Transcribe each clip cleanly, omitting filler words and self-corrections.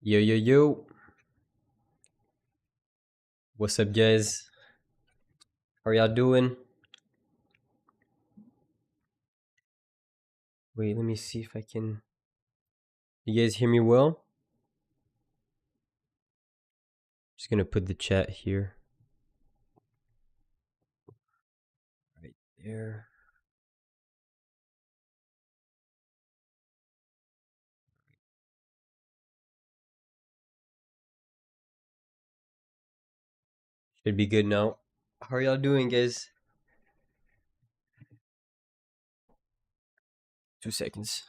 Yo, yo, yo. What's up, guys? How y'all doing? Wait, let me see if I can. You guys hear me well? Just gonna put the chat here. Right there. Should be good now. How are y'all doing, guys? 2 seconds.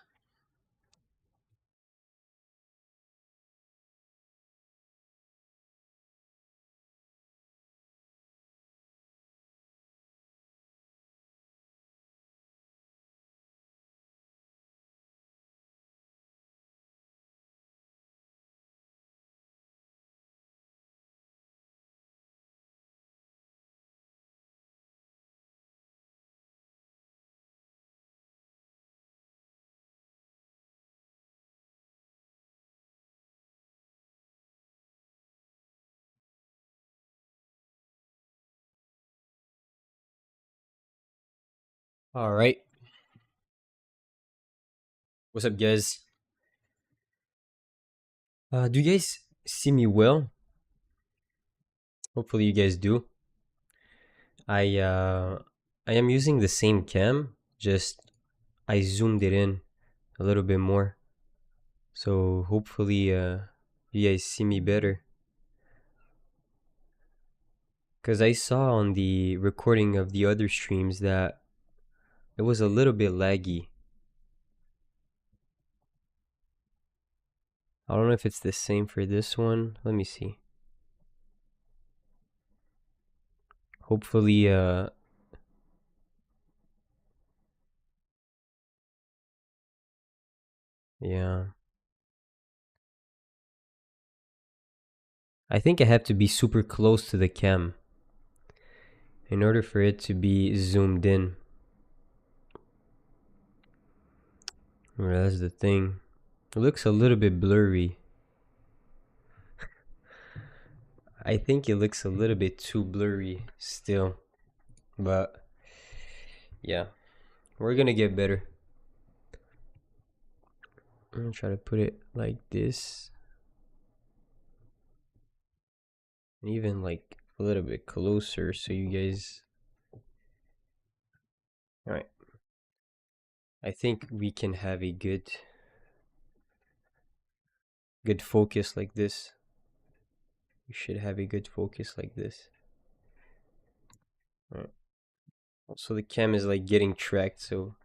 All right. What's up, guys? Do you guys see me well? Hopefully, you guys do. I am using the same cam, just I zoomed it in a little bit more. So hopefully, you guys see me better. Because I saw on the recording of the other streams that it was a little bit laggy. I don't know if it's the same for this one. Let me see. Hopefully, yeah. I think I have to be super close to the cam in order for it to be zoomed in. That's the thing. It looks a little bit blurry. I think it looks a little bit too blurry still. But yeah, we're gonna get better. I'm gonna try to put it like this. And even like a little bit closer so you guys. Alright. I think we can have a good focus like this. We should have a good focus like this. Alright. Also, the cam is like getting tracked, so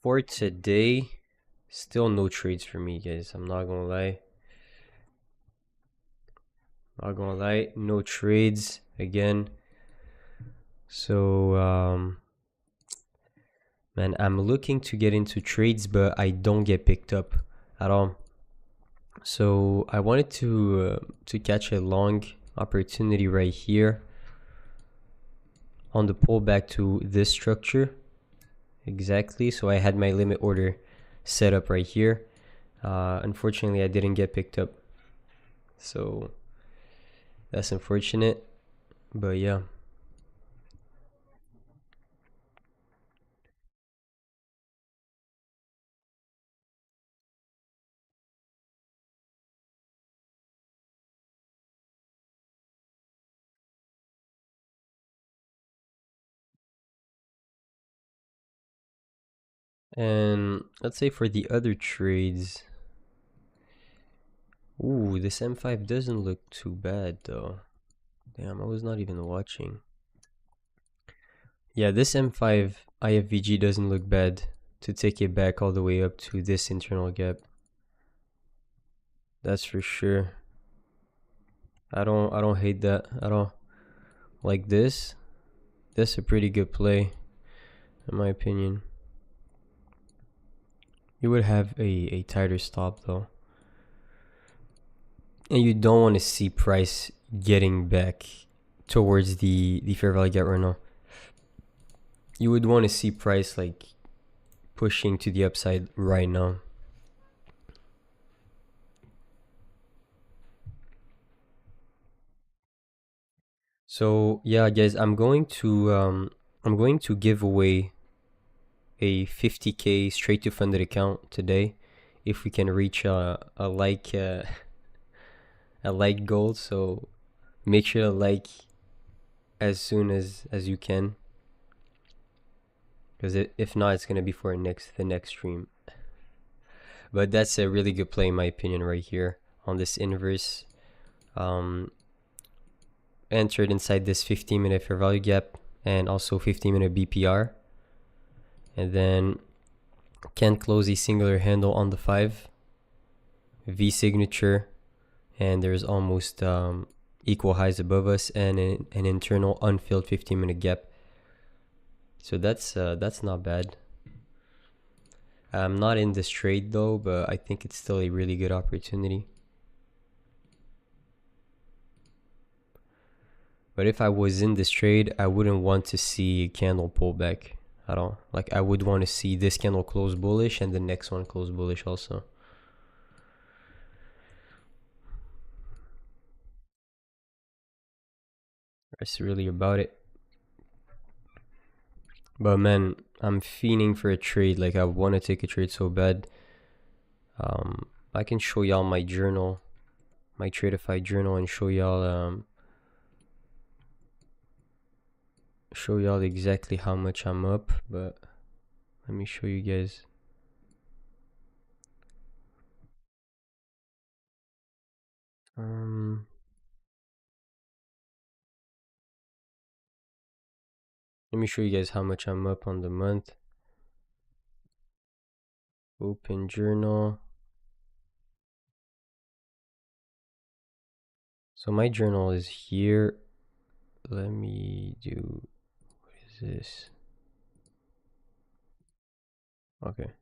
for today, still no trades for me, guys. I'm not gonna lie. No trades again. So man, I'm looking to get into trades, but I don't get picked up at all. So I wanted to catch a long opportunity right here on the pullback to this structure. Exactly. So I had my limit order set up right here. Unfortunately, I didn't get picked up. So that's unfortunate. But yeah. And let's say for the other trades. Ooh, this M5 doesn't look too bad though. Damn, I was not even watching. Yeah, this M5 IFVG doesn't look bad to take it back all the way up to this internal gap. That's for sure. I don't hate that at all. Like this, that's a pretty good play, in my opinion. You would have a tighter stop though. And you don't want to see price getting back towards the fair value gap right now. You would want to see price like pushing to the upside right now. So yeah, guys, I'm going to give away a 50K straight to funded account today if we can reach a like a like goal. So make sure to like as soon as you can, because if not, it's gonna be for the next stream. But that's a really good play in my opinion right here on this inverse. Um, entered inside this 15-minute fair value gap and also 15-minute BPR, and then can close a singular handle on the 5 V signature, and there's almost equal highs above us and an internal unfilled 15-minute gap. So that's not bad. I'm not in this trade though, but I think it's still a really good opportunity. But if I was in this trade, I wouldn't want to see a candle pullback at all. Like, I would want to see this candle close bullish and the next one close bullish also. That's really about it. But man, I'm fiending for a trade. Like, I want to take a trade so bad. I can show y'all my journal, my Tradeify journal, and show y'all exactly how much I'm up. But let me show you guys. Let me show you guys how much I'm up on the month. Open journal. So my journal is here. Let me do, what is this? Okay.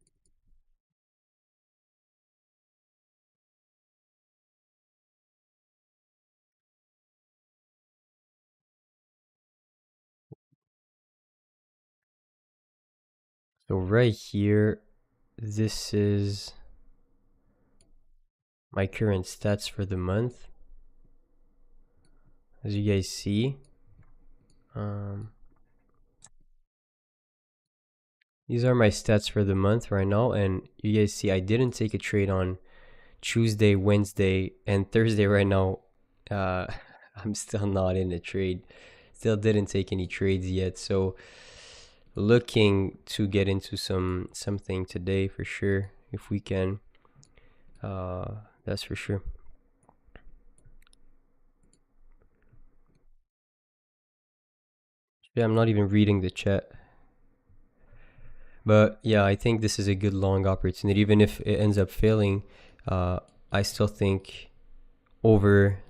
So right here, this is my current stats for the month. As you guys see, these are my stats for the month right now, and you guys see I didn't take a trade on Tuesday, Wednesday, and Thursday right now. I'm still not in a trade. Still didn't take any trades yet, so looking to get into something today for sure if we can. That's for sure. Yeah, I'm not even reading the chat. But yeah, I think this is a good long opportunity. Even if it ends up failing, I still think over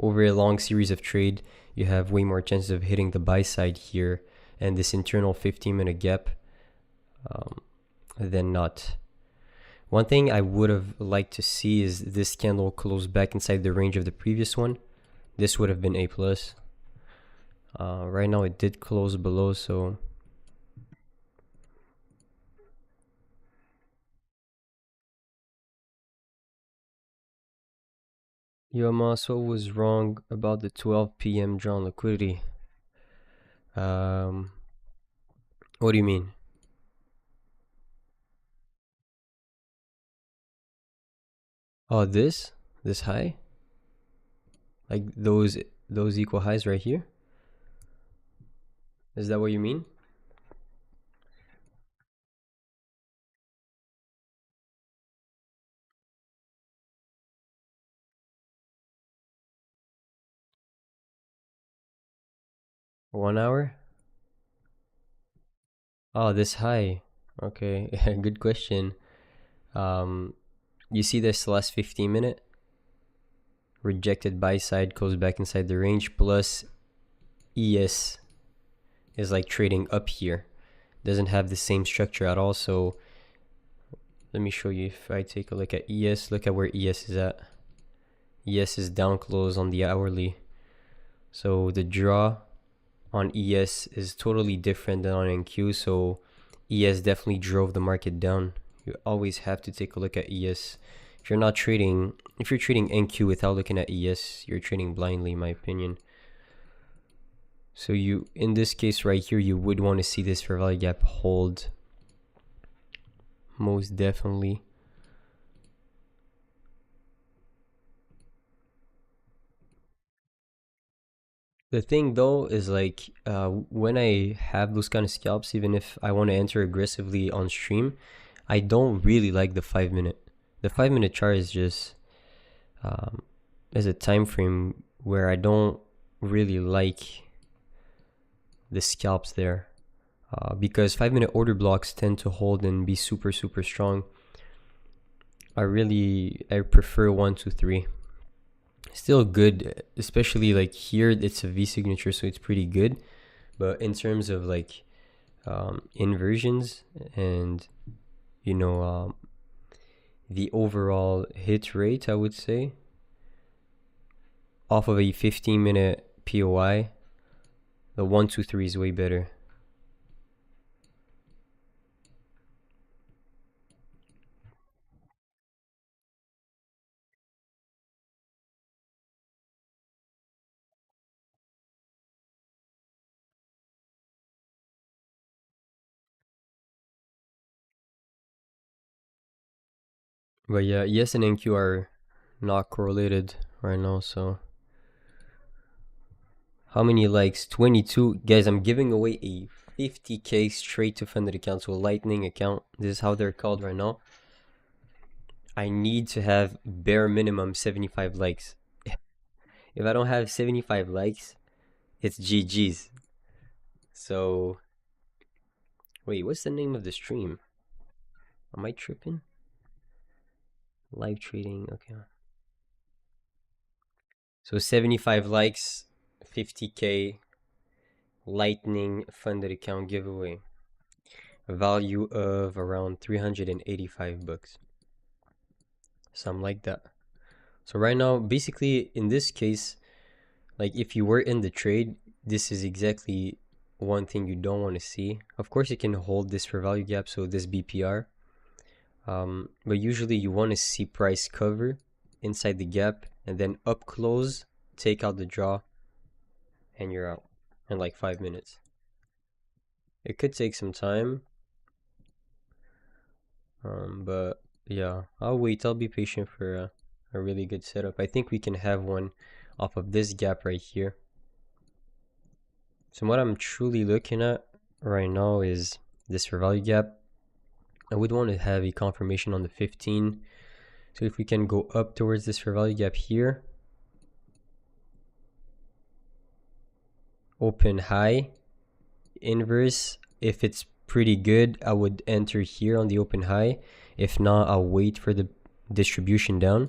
a long series of trade, you have way more chances of hitting the buy side here and this internal 15-minute gap than not. One thing I would have liked to see is this candle close back inside the range of the previous one. This would have been A+. Right now it did close below, so yo, Moss, what was wrong about the 12 p.m. drawn liquidity? What do you mean? Oh, this high? Like those equal highs right here? Is that what you mean? One hour? Oh, this high. Okay, good question. You see this last 15-minute? Rejected buy side, goes back inside the range, plus ES is like trading up here. Doesn't have the same structure at all, so let me show you. If I take a look at ES, look at where ES is at. ES is down close on the hourly. So the draw on ES is totally different than on NQ, so ES definitely drove the market down. You always have to take a look at ES. If you're trading NQ without looking at ES, you're trading blindly, in my opinion. So you, in this case right here, you would want to see this fair value gap hold, most definitely. The thing though is like when I have those kind of scalps, even if I want to enter aggressively on stream, I don't really like the 5 minute. The 5 minute chart is just um, is a time frame where I don't really like the scalps there, because 5 minute order blocks tend to hold and be super super strong. I prefer 1 2 3. Still good, especially like here it's a V signature, so it's pretty good. But in terms of like inversions and you know the overall hit rate, I would say off of a 15-minute POI, the 1 2 3 is way better. But yeah, ES and NQ are not correlated right now, so how many likes? 22. Guys, I'm giving away a 50k straight to funded account, so a lightning account. This is how they're called right now. I need to have bare minimum 75 likes. If I don't have 75 likes, it's GG's. So, wait, what's the name of the stream? Am I tripping? Live trading, okay. So 75 likes, 50k lightning funded account giveaway. A value of around 385 bucks. Something like that. So right now, basically in this case, like if you were in the trade, this is exactly one thing you don't want to see. Of course, you can hold this for value gap, so this BPR. But usually you want to see price cover inside the gap and then up close, take out the draw, and you're out in like 5 minutes. It could take some time, but yeah, I'll wait. I'll be patient for a really good setup. I think we can have one off of this gap right here. So what I'm truly looking at right now is this for value gap. I would want to have a confirmation on the 15. So if we can go up towards this fair value gap here, open high, inverse. If it's pretty good, I would enter here on the open high. If not, I'll wait for the distribution down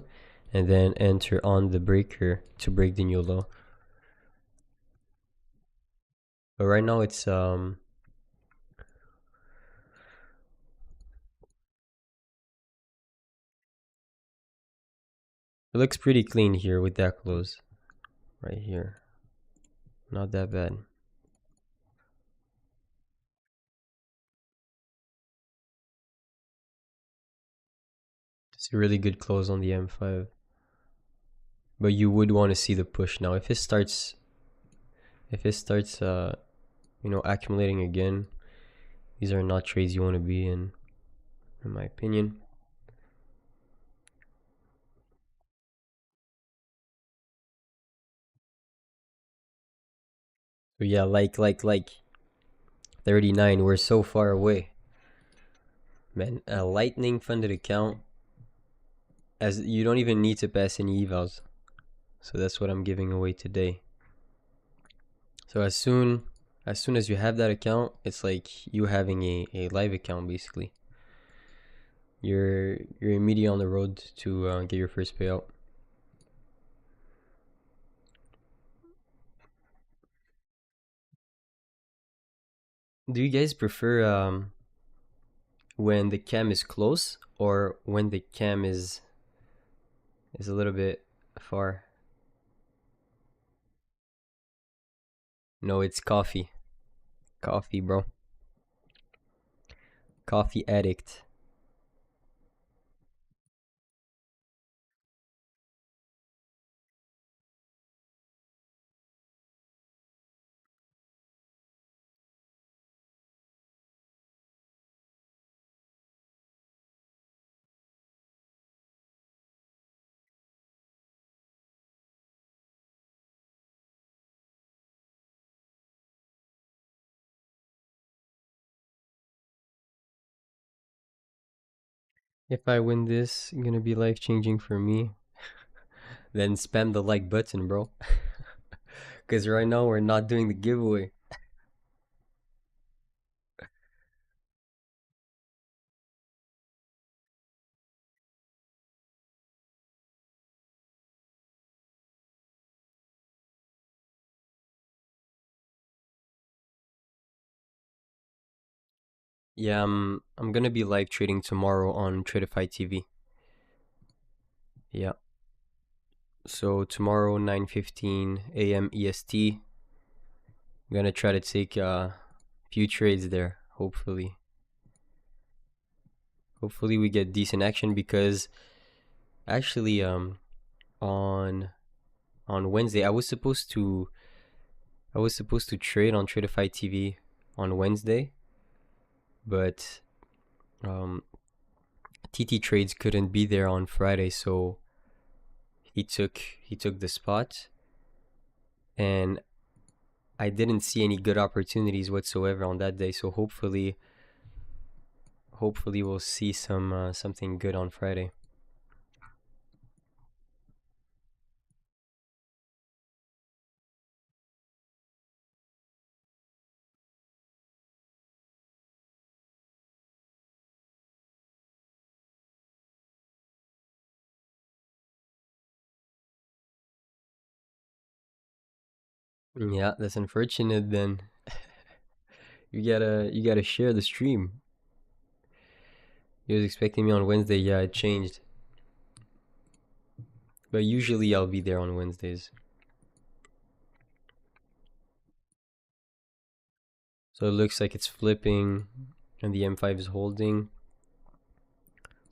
and then enter on the breaker to break the new low. But right now it's it looks pretty clean here with that close right here. Not that bad. It's a really good close on the M5. But you would want to see the push now. If it starts accumulating again, these are not trades you want to be in my opinion. So yeah, like 39, we're so far away. Man, a lightning funded account, as you don't even need to pass any evals. So that's what I'm giving away today. So as soon as you have that account, it's like you having a live account basically. You're immediately on the road to get your first payout. Do you guys prefer when the cam is close or when the cam is a little bit far? No, it's coffee. Coffee, bro. Coffee addict. If I win this, it's gonna be life changing for me. Then spam the like button, bro. Because right now we're not doing the giveaway. Yeah, I'm gonna be live trading tomorrow on Tradeify TV. Yeah. So tomorrow 9:15 a.m. EST. I'm gonna try to take a few trades there. Hopefully we get decent action because actually on Wednesday I was supposed to trade on Tradeify TV on Wednesday, but um TT Trades couldn't be there on Friday, so he took the spot, and I didn't see any good opportunities whatsoever on that day. So hopefully we'll see something good on Friday. Yeah, that's unfortunate. Then you gotta share the stream. You was expecting me on Wednesday. Yeah, it changed, but usually I'll be there on Wednesdays. So it looks like it's flipping, and the M5 is holding.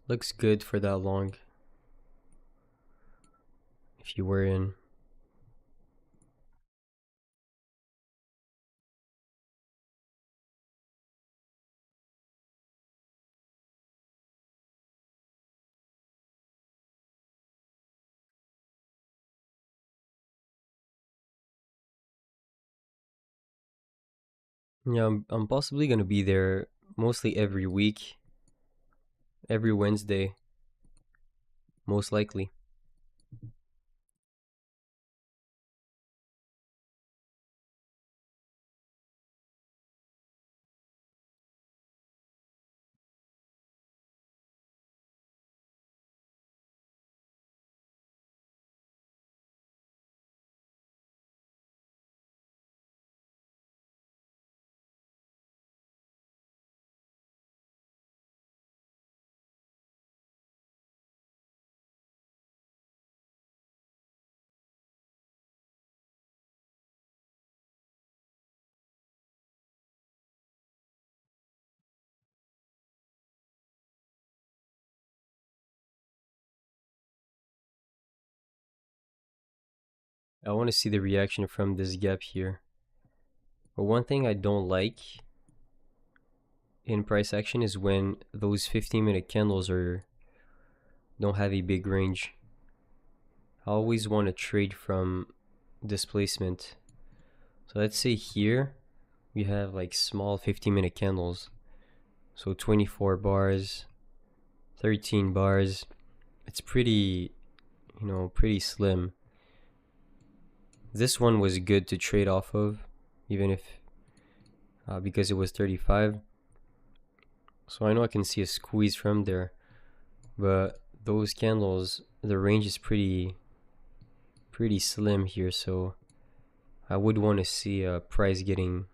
Looks good for that long. If you were in. Yeah, I'm possibly gonna be there mostly every week, every Wednesday, most likely. I want to see the reaction from this gap here. But one thing I don't like in price action is when those 15-minute candles don't have a big range. I always want to trade from displacement. So let's say here we have like small 15-minute candles. So 24 bars, 13 bars. It's pretty, pretty slim. This one was good to trade off of, even if because it was 35. So I know I can see a squeeze from there, but those candles, the range is pretty slim here. So I would want to see a price getting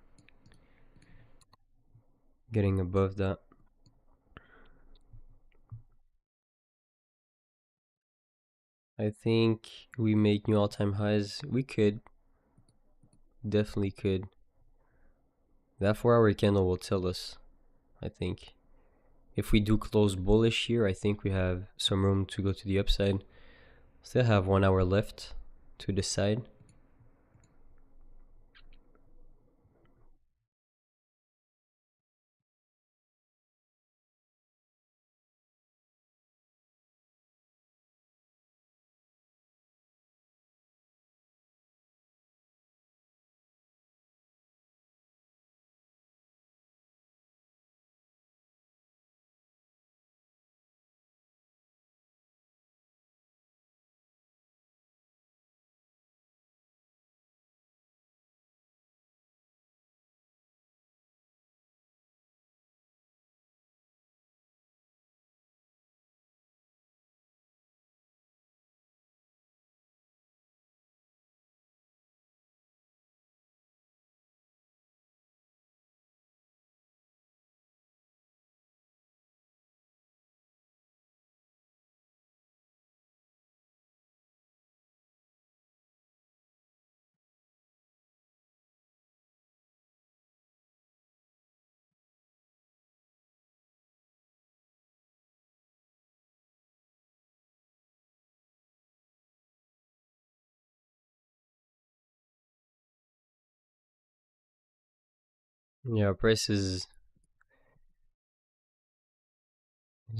above that. I think we make new all-time highs. We could, definitely could. That 4-hour candle will tell us, I think. If we do close bullish here, I think we have some room to go to the upside. Still have 1 hour left to decide. Yeah, price is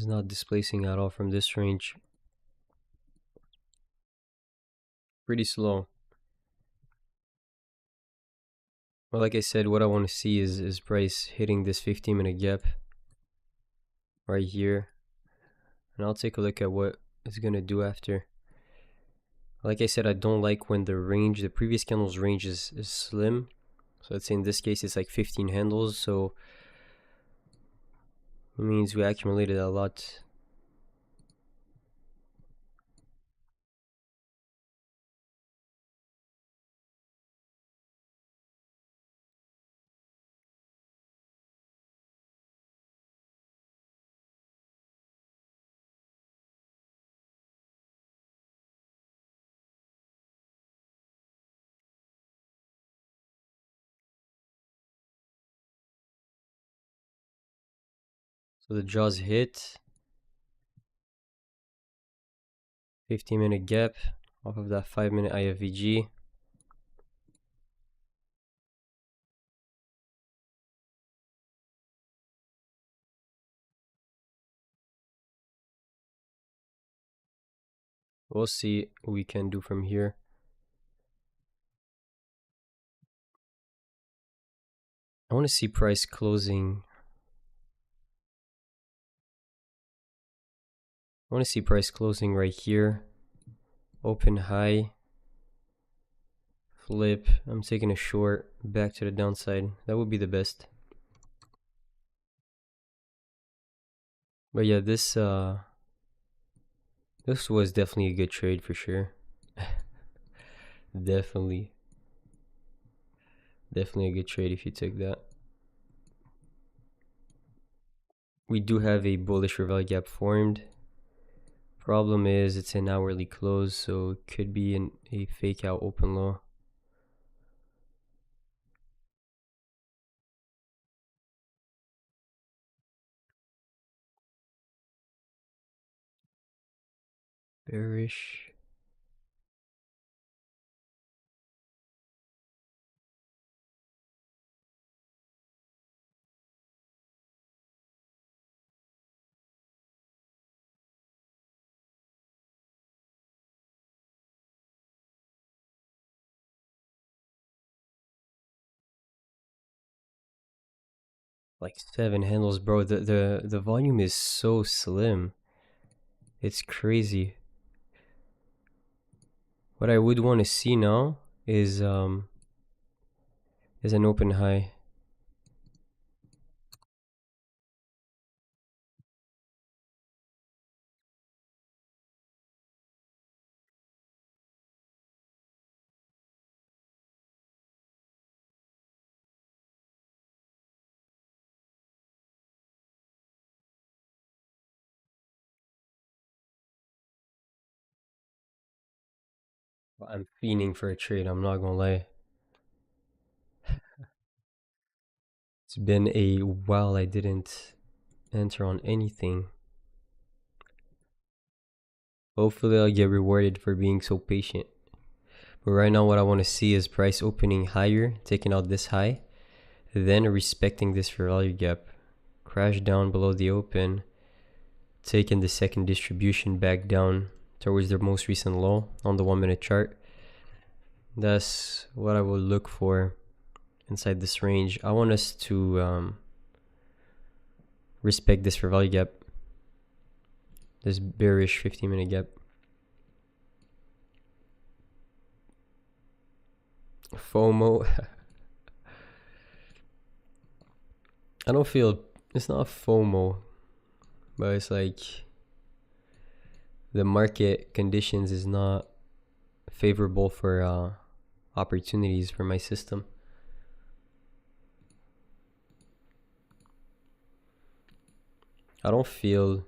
not displacing at all from this range. Pretty slow. Well, like I said, what I want to see is price hitting this 15-minute gap right here. And I'll take a look at what it's going to do after. Like I said, I don't like when the previous candle's range is slim. So let's say in this case, it's like 15 handles. So it means we accumulated a lot. So the jaws hit. 15-minute gap off of that 5-minute IFVG. We'll see what we can do from here. I want to see price closing. I want to see price closing right here. Open high. Flip. I'm taking a short back to the downside. That would be the best. But yeah, this was definitely a good trade for sure. Definitely a good trade if you took that. We do have a bullish revalue gap formed. Problem is it's an hourly close, so it could be a fake out open low. Bearish. Like 7 handles, bro. The volume is so slim. It's crazy. What I would want to see now is an open high. I'm fiending for a trade, I'm not gonna lie. It's been a while I didn't enter on anything. Hopefully I'll get rewarded for being so patient. But right now what I want to see is price opening higher, taking out this high, then respecting this fair value gap. Crash down below the open, taking the second distribution back down towards their most recent low on the 1-minute chart. That's what I will look for inside this range. I want us to respect this fair value gap, this bearish 15-minute gap. FOMO. I don't feel, it's not FOMO, but it's like the market conditions is not favorable for opportunities for my system. I don't feel,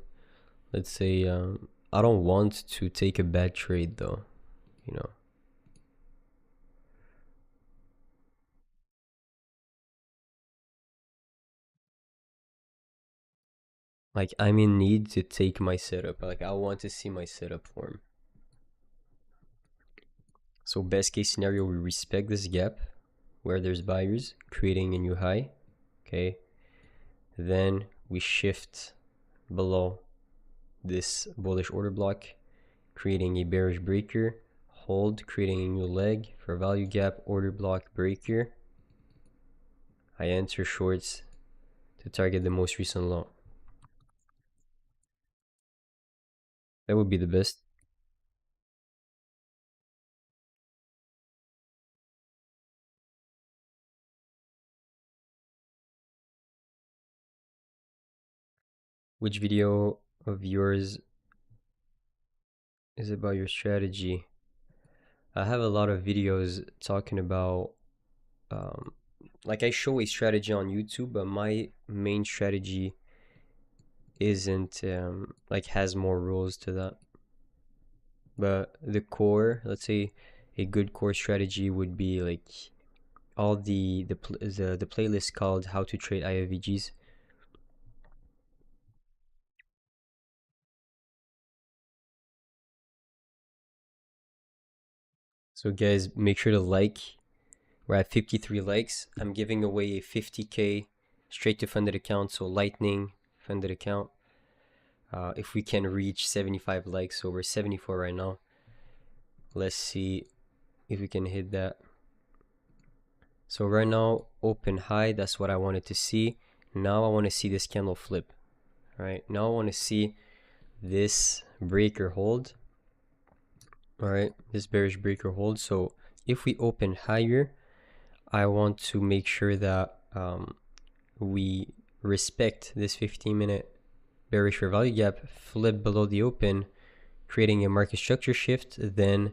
let's say, I don't want to take a bad trade though, you know. Like I'm in need to take my setup. Like I want to see my setup form. So best case scenario, we respect this gap where there's buyers creating a new high. Okay, then we shift below this bullish order block, creating a bearish breaker, hold, creating a new leg for value gap, order block, breaker. I enter shorts to target the most recent low. That would be the best. Which video of yours is about your strategy? I have a lot of videos talking about, like I show a strategy on YouTube, but my main strategy isn't like has more rules to that. But the core, let's say a good core strategy would be like all the playlist called How to Trade IFVGs. So guys, make sure to like. We're at 53 likes. I'm giving away a 50k straight to funded account, so Lightning funded account. If we can reach 75 likes, so we're 74 right now. Let's see if we can hit that. So right now, open high, that's what I wanted to see. Now I want to see this candle flip. All right, now I want to see this breaker hold. All right, this bearish breaker hold. So if we open higher, I want to make sure that we respect this 15-minute bearish fair value gap, flip below the open, creating a market structure shift. Then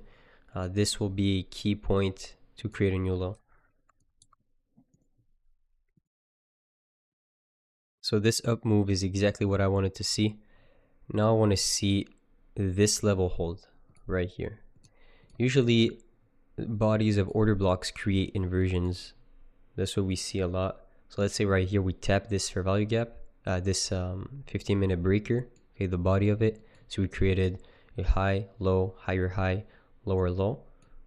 this will be a key point to create a new low. So this up move is exactly what I wanted to see. Now I want to see this level hold right here. Usually bodies of order blocks create inversions. That's what we see a lot. So let's say right here we tap this fair value gap, this 15-minute breaker, okay, the body of it. So we created a high, low, higher high, lower low.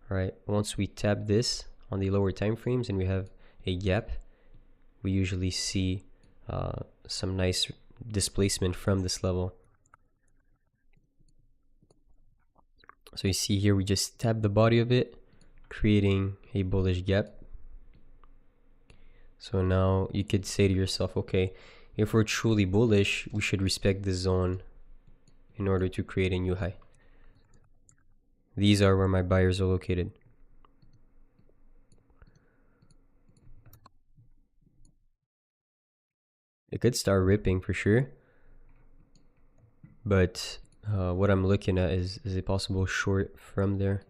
All right, once we tap this on the lower time frames and we have a gap, we usually see some nice displacement from this level. So you see here we just tap the body of it, creating a bullish gap. So now you could say to yourself, okay, if we're truly bullish, we should respect the zone in order to create a new high. These are where my buyers are located. It could start ripping for sure, but what I'm looking at is a possible short from there.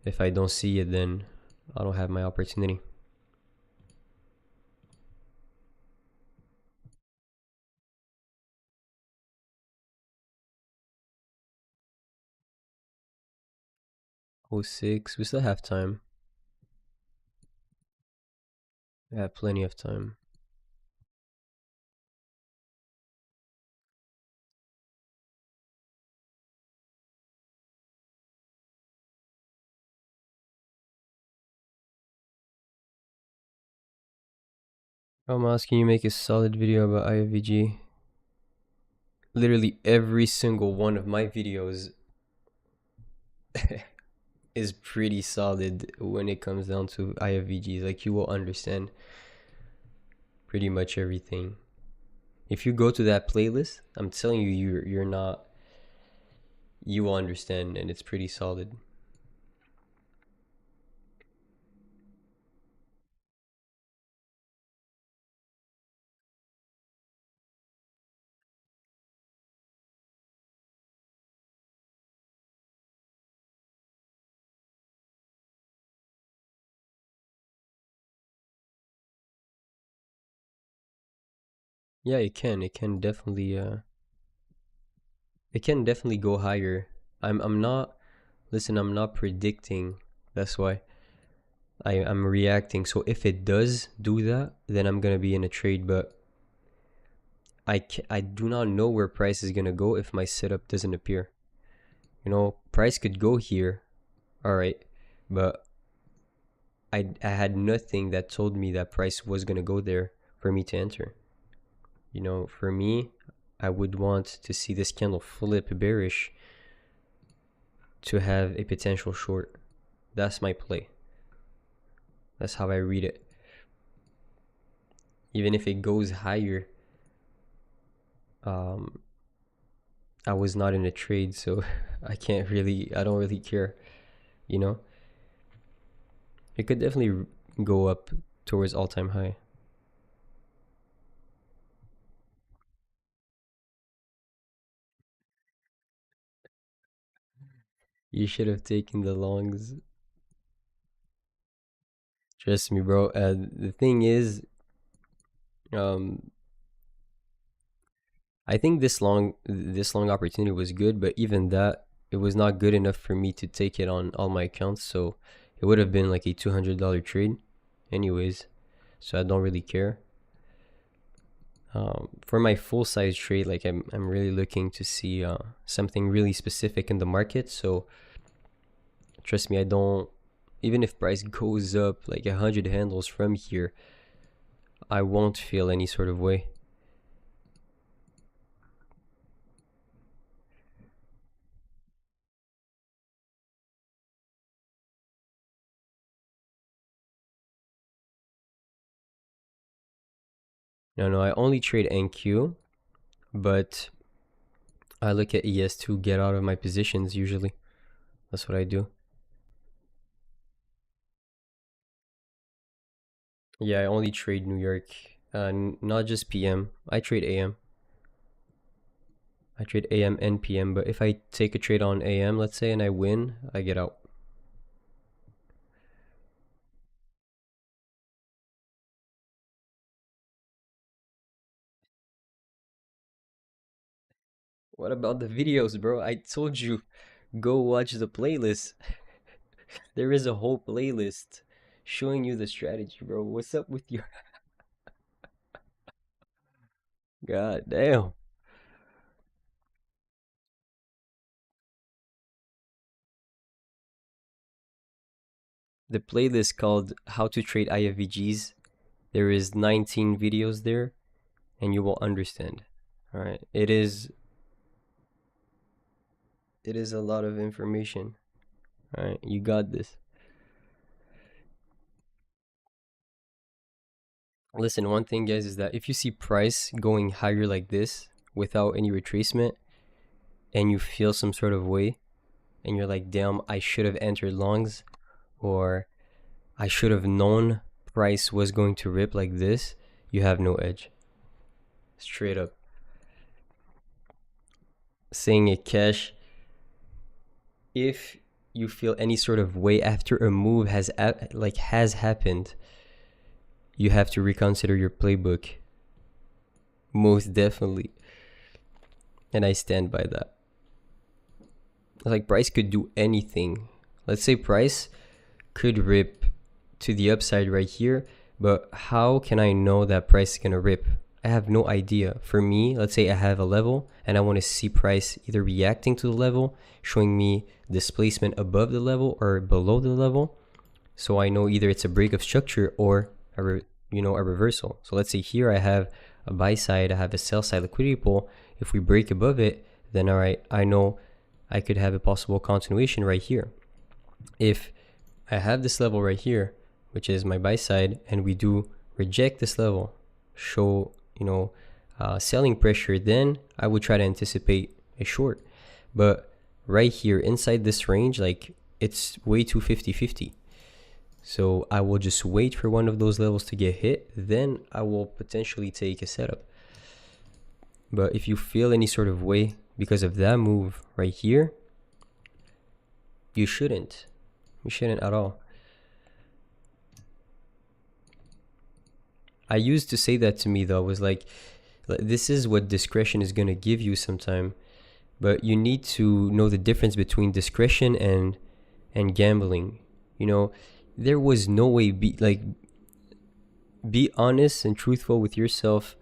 If I don't see it, then I don't have my opportunity. Oh 06, we still have time. We have plenty of time. I'm asking you make a solid video about IFVG. Literally every single one of my videos is pretty solid when it comes down to IFVGs. Like you will understand pretty much everything. If you go to that playlist, I'm telling you, you're not, you will understand, and it's pretty solid. Yeah, it can definitely it can definitely go higher. I'm not, listen, I'm not predicting. That's why I'm reacting. So if it does do that, then I'm gonna be in a trade. But I do not know where price is gonna go if my setup doesn't appear. You know, price could go here, all right, but I had nothing that told me that price was gonna go there for me to enter. For me, I would want to see this candle flip bearish to have a potential short. That's my play. That's how I read it. Even if it goes higher, I was not in a trade, so I don't really care, you know? It could definitely go up towards all-time high. You should have taken the longs. Trust me, bro. The thing is, um, I think this long opportunity was good, but even that, it was not good enough for me to take it on all my accounts. So it would have been like a $200 trade, anyways. So I don't really care. For my full size trade, like I'm really looking to see something really specific in the market. So trust me, I don't. Even if price goes up like 100 handles from here, I won't feel any sort of way. No, I only trade NQ, but I look at ES to get out of my positions usually. That's what I do. Yeah, I only trade New York, not just PM. I trade AM. I trade AM and PM, but if I take a trade on AM, let's say, and I win, I get out. What about the videos, bro? I told you, go watch the playlist. There is a whole playlist showing you the strategy, bro. What's up with your... God damn. The playlist called How to Trade IFVGs. There is 19 videos there, and you will understand. All right, it is a lot of information. All right, you got this. Listen, one thing, guys, is that if you see price going higher like this without any retracement, and you feel some sort of way, and you're like, damn, I should have entered longs, or I should have known price was going to rip like this, you have no edge. Straight up. Saying it cash, if you feel any sort of way after a move has happened, you have to reconsider your playbook. Most definitely. And I stand by that. Like, price could do anything. Let's say price could rip to the upside right here, but how can I know that price is gonna rip? I have no idea. For me, let's say I have a level and I want to see price either reacting to the level, showing me displacement above the level or below the level, so I know either it's a break of structure or a reversal. So let's say here I have a buy side, I have a sell side liquidity pool. If we break above it, then all right, I know I could have a possible continuation right here. If I have this level right here, which is my buy side, and we do reject this level, show selling pressure, then I would try to anticipate a short. But right here inside this range, like, it's way too 50-50. So I will just wait for one of those levels to get hit, then I will potentially take a setup. But if you feel any sort of way because of that move right here, you shouldn't at all. I used to say that to me, though. I was like, this is what discretion is going to give you sometime, but you need to know the difference between discretion and gambling. There was no way. Be honest and truthful with yourself.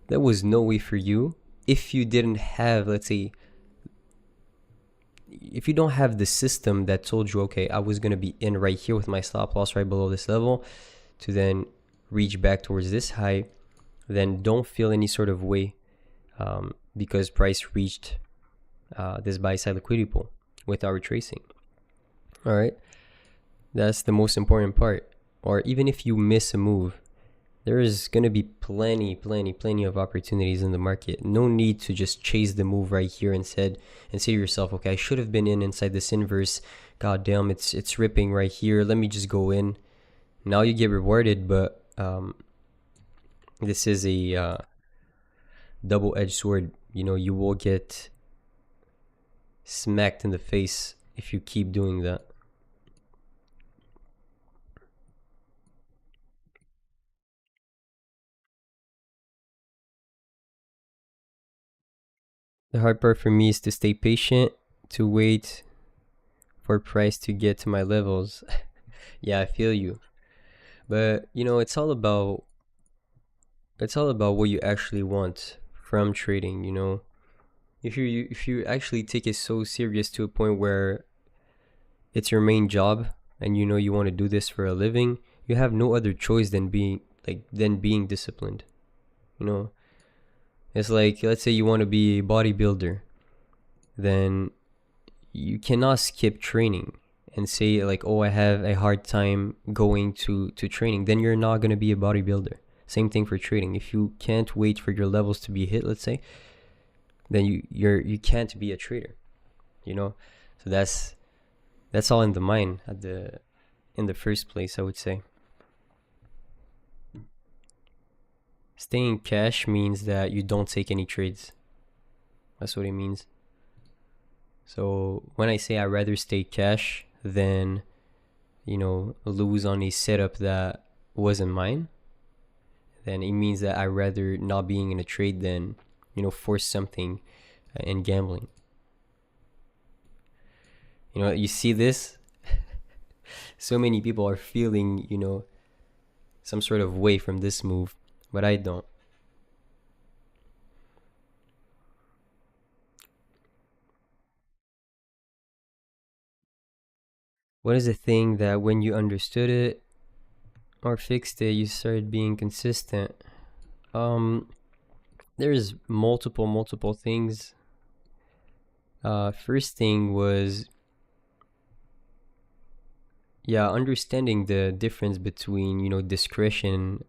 There was no way for you, if you didn't have, let's say, if you don't have the system that told you, okay, I was going to be in right here with my stop loss right below this level to then reach back towards this high. then don't feel any sort of way because price reached this buy side liquidity pool without retracing. All right, that's the most important part. Or even if you miss a move, there is going to be plenty of opportunities in the market. No need to just chase the move right here and say to yourself, okay, I should have been in inside this inverse. God damn, it's ripping right here. Let me just go in. Now you get rewarded, but this is a double-edged sword. You know, you will get smacked in the face if you keep doing that. The hard part for me is to stay patient, to wait for price to get to my levels. Yeah, I feel you. But you know, it's all about what you actually want from trading, you know. If you actually take it so serious to a point where it's your main job and you know you want to do this for a living, you have no other choice than being disciplined. You know, it's like, let's say you want to be a bodybuilder, then you cannot skip training and say like, oh, I have a hard time going to training. Then you're not going to be a bodybuilder. Same thing for trading. If you can't wait for your levels to be hit, let's say, then you can't be a trader, you know. So that's all in the mind in the first place, I would say. Staying cash means that you don't take any trades. That's what it means. So when I say I rather stay cash than, you know, lose on a setup that wasn't mine, then it means that I rather not being in a trade than, you know, force something in gambling. You know, you see this? So many people are feeling, you know, some sort of way from this move, but I don't. What is the thing that when you understood it or fixed it, you started being consistent? Um, there's multiple things. First thing was, yeah, understanding the difference between, you know, discretion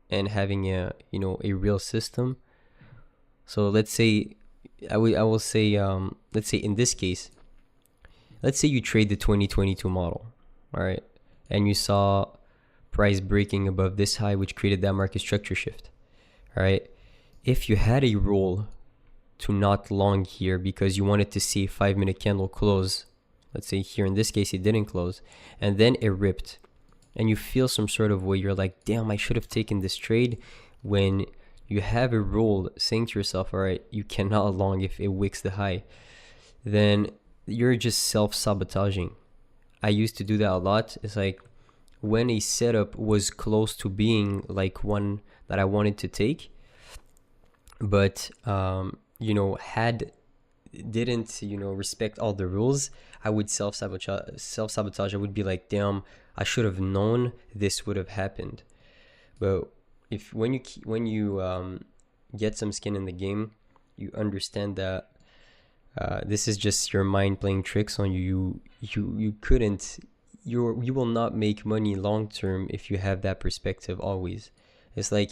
and having a real system. So let's say, I will say, let's say in this case, let's say you trade the 2022 model, all right, and you saw price breaking above this high, which created that market structure shift, all right. If you had a rule to not long here because you wanted to see a 5-minute candle close, let's say here in this case it didn't close, and then it ripped, and you feel some sort of way, you're like, damn, I should have taken this trade. When you have a rule saying to yourself, all right, you cannot long if it wicks the high, then you're just self-sabotaging. I used to do that a lot. It's like when a setup was close to being like one that I wanted to take, but you know, had didn't, you know, respect all the rules, I would self sabotage. I would be like, damn, I should have known this would have happened. But if when you get some skin in the game, you understand that this is just your mind playing tricks on you. You couldn't, you will not make money long term if you have that perspective always. It's like,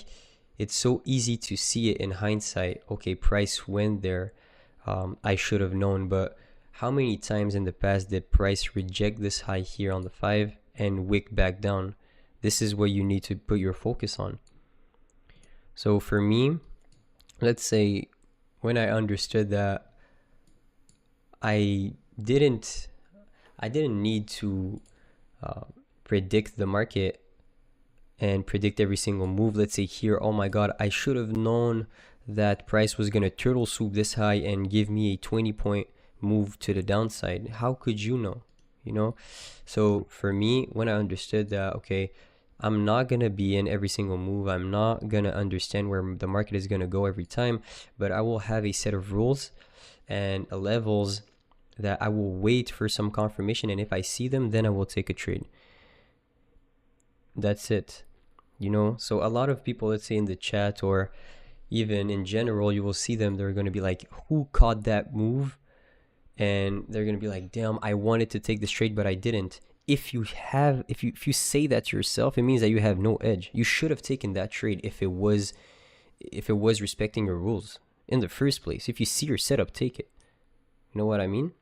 it's so easy to see it in hindsight. Okay, price went there. I should have known. But how many times in the past did price reject this high here on the 5 and wick back down? This is what you need to put your focus on. So for me, let's say when I understood that I didn't I didn't need to uh, predict the market and predict every single move. Let's say here, oh my god, I should have known that price was going to turtle swoop this high and give me a 20-point move to the downside. How could you know? You know? So for me, when I understood that, okay, I'm not going to be in every single move, I'm not going to understand where the market is going to go every time, but I will have a set of rules and levels that I will wait for some confirmation, and if I see them, then I will take a trade. That's it. So a lot of people, let's say in the chat or even in general, you will see them, they're going to be like, who caught that move? And they're going to be like, damn, I wanted to take this trade but I didn't. If you say that to yourself, it means that you have no edge. You should have taken that trade if it was respecting your rules in the first place. If you see your setup, take it. You know what I mean?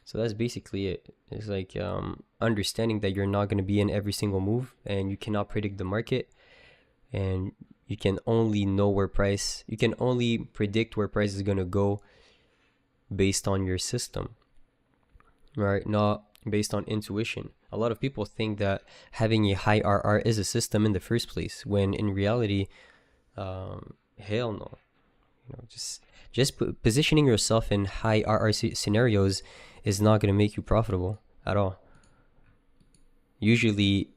So that's basically it. It's like understanding that you're not going to be in every single move and you cannot predict the market, and you can only predict where price is going to go based on your system, right? Not based on intuition. A lot of people think that having a high RR is a system in the first place, when in reality, hell no. Just positioning yourself in high RR scenarios is not going to make you profitable at all. Usually,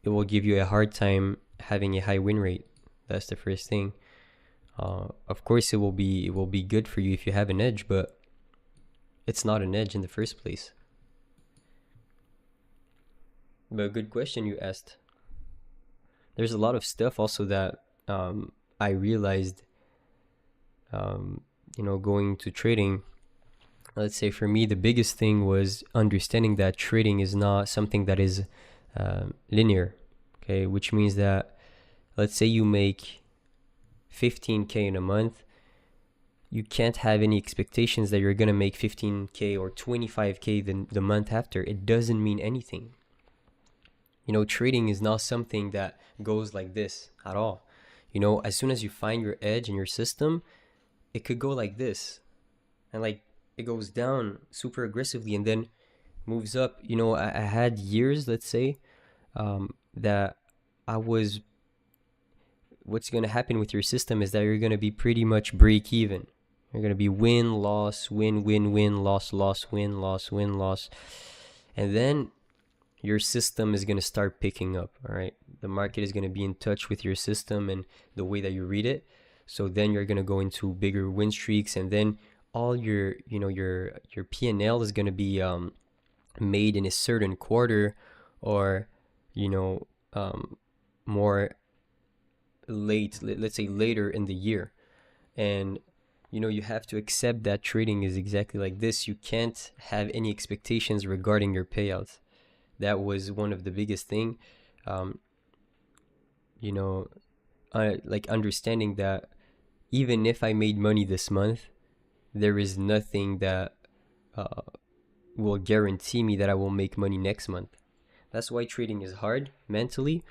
it will give you a hard time having a high win rate. That's the first thing. Of course, it will be good for you if you have an edge, but it's not an edge in the first place. But good question you asked. There's a lot of stuff also that I realized, going to trading. Let's say for me, the biggest thing was understanding that trading is not something that is linear. Okay, which means that, let's say you make 15K in a month, you can't have any expectations that you're gonna make 15K or 25K the month after. It doesn't mean anything. Trading is not something that goes like this at all. As soon as you find your edge in your system, it could go like this, and like it goes down super aggressively and then moves up. I had years, let's say, that what's going to happen with your system is that you're going to be pretty much break even. You're going to be win, loss, win, win, win, loss, loss, win, loss, win, loss. And then your system is going to start picking up, all right? The market is going to be in touch with your system and the way that you read it. So then you're going to go into bigger win streaks, and then all your P&L is going to be made in a certain quarter, or more late, let's say later in the year. And you have to accept that trading is exactly like this. You can't have any expectations regarding your payouts. That was one of the biggest thing. Like understanding that even if I made money this month, there is nothing that will guarantee me that I will make money next month. That's why trading is hard mentally.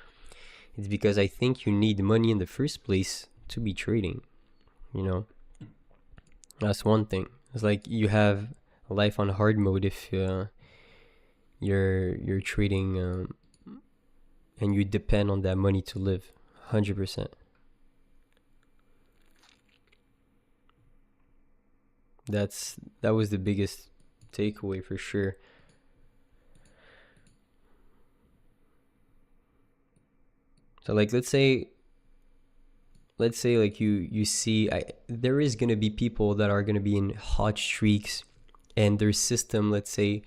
It's because I think you need money in the first place to be trading. That's one thing. It's like you have life on hard mode if you're trading and you depend on that money to live 100%. That was the biggest takeaway for sure. So like let's say like you see, there is going to be people that are going to be in hot streaks, and their system, let's say,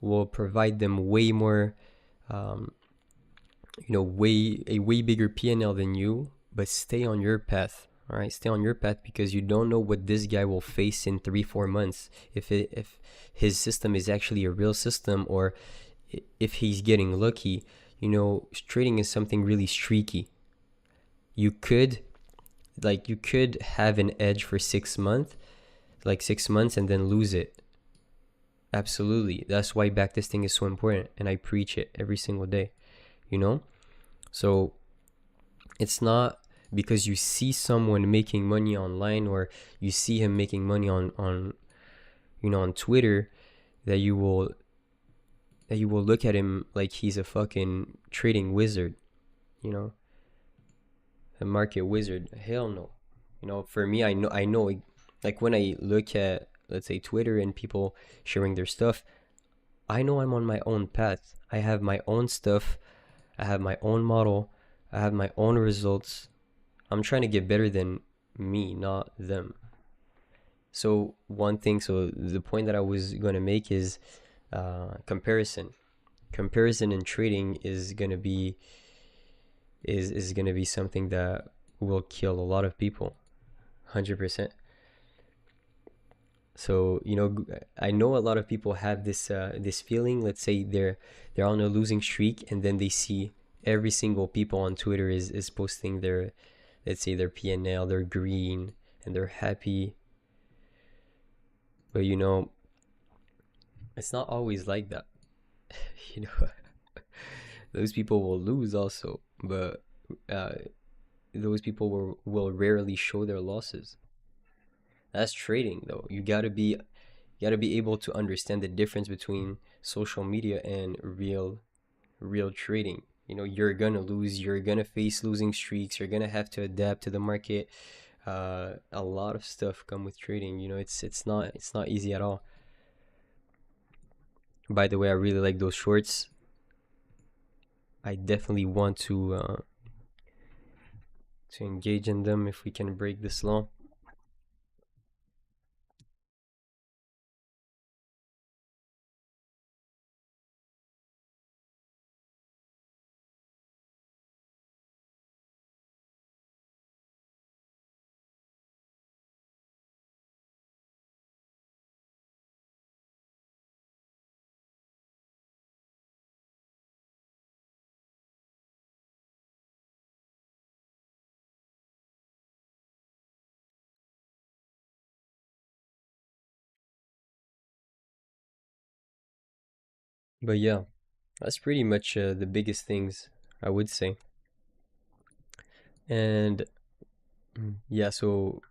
will provide them way more way bigger P&L than you, but stay on your path. All right, stay on your path, because you don't know what this guy will face in 3-4 months. If his system is actually a real system, or if he's getting lucky. Trading is something really streaky. You could have an edge for 6 months, and then lose it. Absolutely. That's why backtesting is so important, and I preach it every single day. So it's not because you see someone making money online, or you see him making money on Twitter, that you will look at him like he's a fucking trading wizard, a market wizard. Hell no. For me, I know, like when I look at, let's say, Twitter and people sharing their stuff, I know I'm on my own path. I have my own stuff. I have my own model. I have my own results. I'm trying to get better than me, not them. So the point that I was going to make is comparison in trading is going to be is going to be something that will kill a lot of people, 100%. So, I know a lot of people have this feeling. Let's say they're on a losing streak, and then they see every single people on Twitter is posting their, let's say, their PNL, they're green, and they're happy. But it's not always like that. you know, those people will lose also, but uh, those people will rarely show their losses. That's trading, though. You gotta be able to understand the difference between social media and real trading. You're gonna lose. You're gonna face losing streaks. You're gonna have to adapt to the market. A lot of stuff come with trading. It's not easy at all. By the way, I really like those shorts. I definitely want to engage in them if we can break this law. But yeah, that's pretty much the biggest things I would say. And yeah, so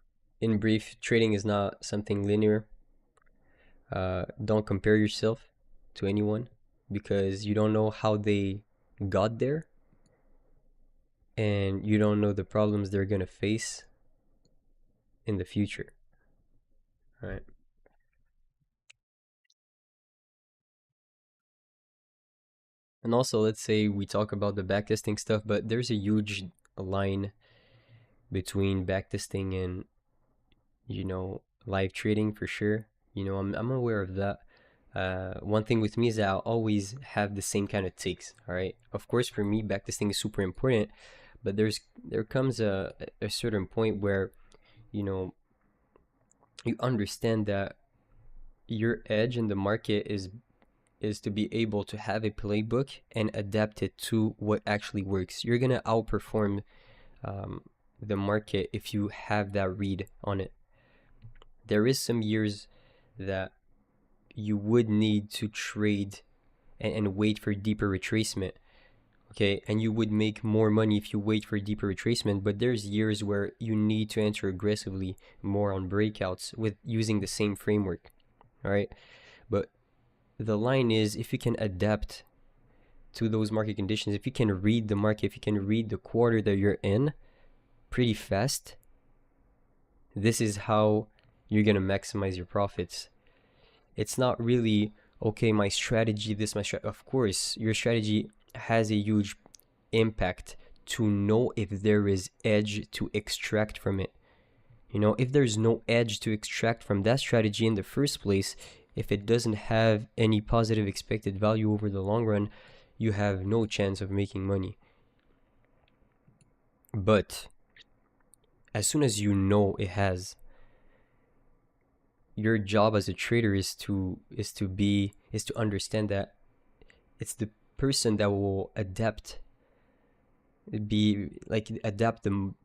in brief, trading is not something linear. Don't compare yourself to anyone because you don't know how they got there, and you don't know the problems they're gonna face in the future, right? And also, let's say we talk about the backtesting stuff, but there's a huge line between backtesting and live trading for sure. I'm aware of that. One thing with me is that I'll always have the same kind of takes. All right. Of course, for me, backtesting is super important, but there comes a certain point where you know you understand that your edge in the market is to be able to have a playbook and adapt it to what actually works. You're gonna outperform um, the market if you have that read on it. There is some years that you would need to trade and wait for deeper retracement. Okay, and you would make more money if you wait for deeper retracement, but there's years where you need to enter aggressively more on breakouts with using the same framework. All right, but the line is, if you can adapt to those market conditions, if you can read the market, if you can read the quarter that you're in pretty fast, this is how you're going to maximize your profits. It's not really, okay, my strategy, this, my strategy. Of course, your strategy has a huge impact to know if there is edge to extract from it. If there's no edge to extract from that strategy in the first place, if it doesn't have any positive expected value over the long run, you have no chance of making money. But as soon as you know it has, your job as a trader is to understand that it's the person that will adapt the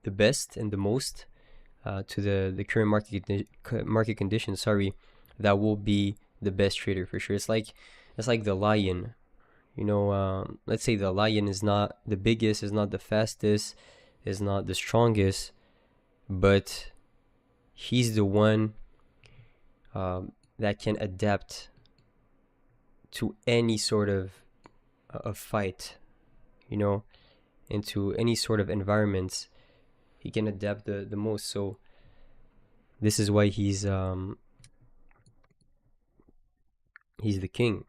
best and the most to the current market conditions. Sorry, that will be the best trader for sure. It's like the lion. Let's say the lion is not the biggest, is not the fastest, is not the strongest, but he's the one that can adapt to any sort of fight, you know, into any sort of environments. He can adapt the most. So this is why he's the king.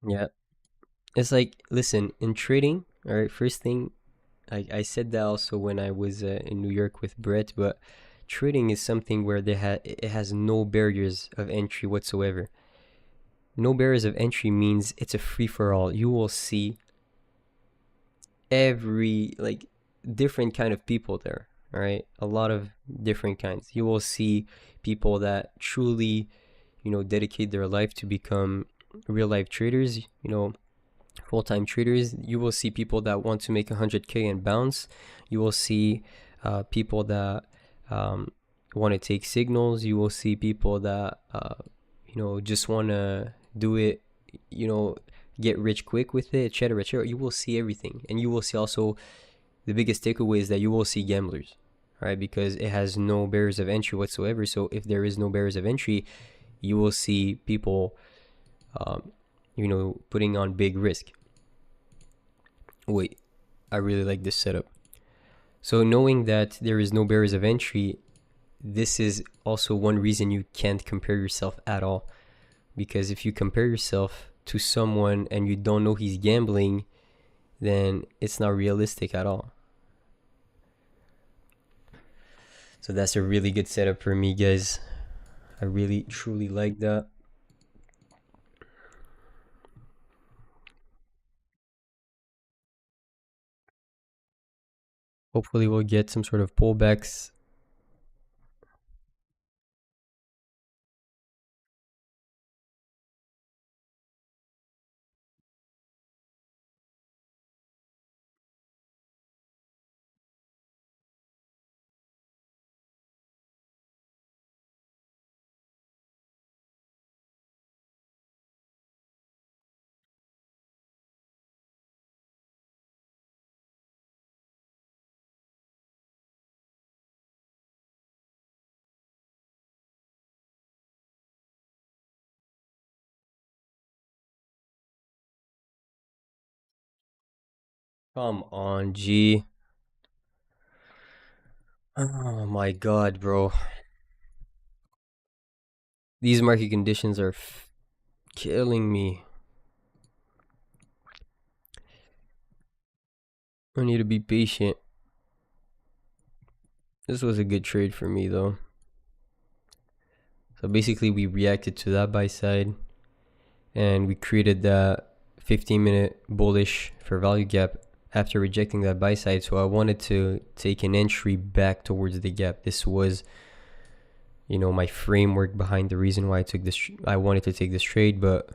Yeah. It's like, listen, in trading, all right, first thing, I said that also when I was in New York with Brett, but trading is something where it has no barriers of entry whatsoever. No barriers of entry means it's a free for all. You will see every like different kind of people there. All right, a lot of different kinds. You will see people that truly, dedicate their life to become real life traders. Full-time traders. You will see people that want to make 100K and bounce. You will see people that want to take signals. You will see people that just want to do it, get rich quick with it, etc., etc. You will see everything, and you will see also the biggest takeaway is that you will see gamblers, right? Because it has no barriers of entry whatsoever. So if there is no barriers of entry, you will see people, putting on big risk. Wait, I really like this setup. So knowing that there is no barriers of entry, this is also one reason you can't compare yourself at all. Because if you compare yourself to someone and you don't know he's gambling, then it's not realistic at all. So that's a really good setup for me, guys. I really truly like that. Hopefully we'll get some sort of pullbacks. Come on, G. Oh my god, bro. These market conditions are killing me. I need to be patient. This was a good trade for me, though. So basically, we reacted to that buy side, and we created that 15-minute bullish for value gap after rejecting that buy side. So I wanted to take an entry back towards the gap. This was, my framework behind the reason why I wanted to take this trade, but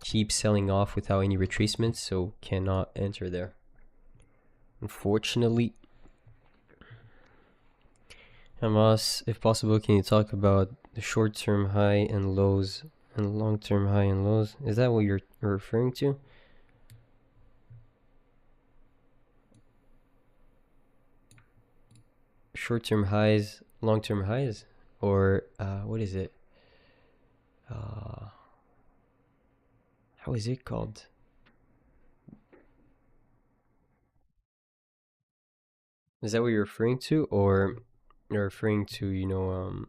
keep selling off without any retracements, so cannot enter there, unfortunately. Hamas, if possible, can you talk about the short-term high and lows and long-term high and lows? Is that what you're referring to? Short-term highs, long-term highs, or what is it? How is it called? Is that what you're referring to, or you're referring to,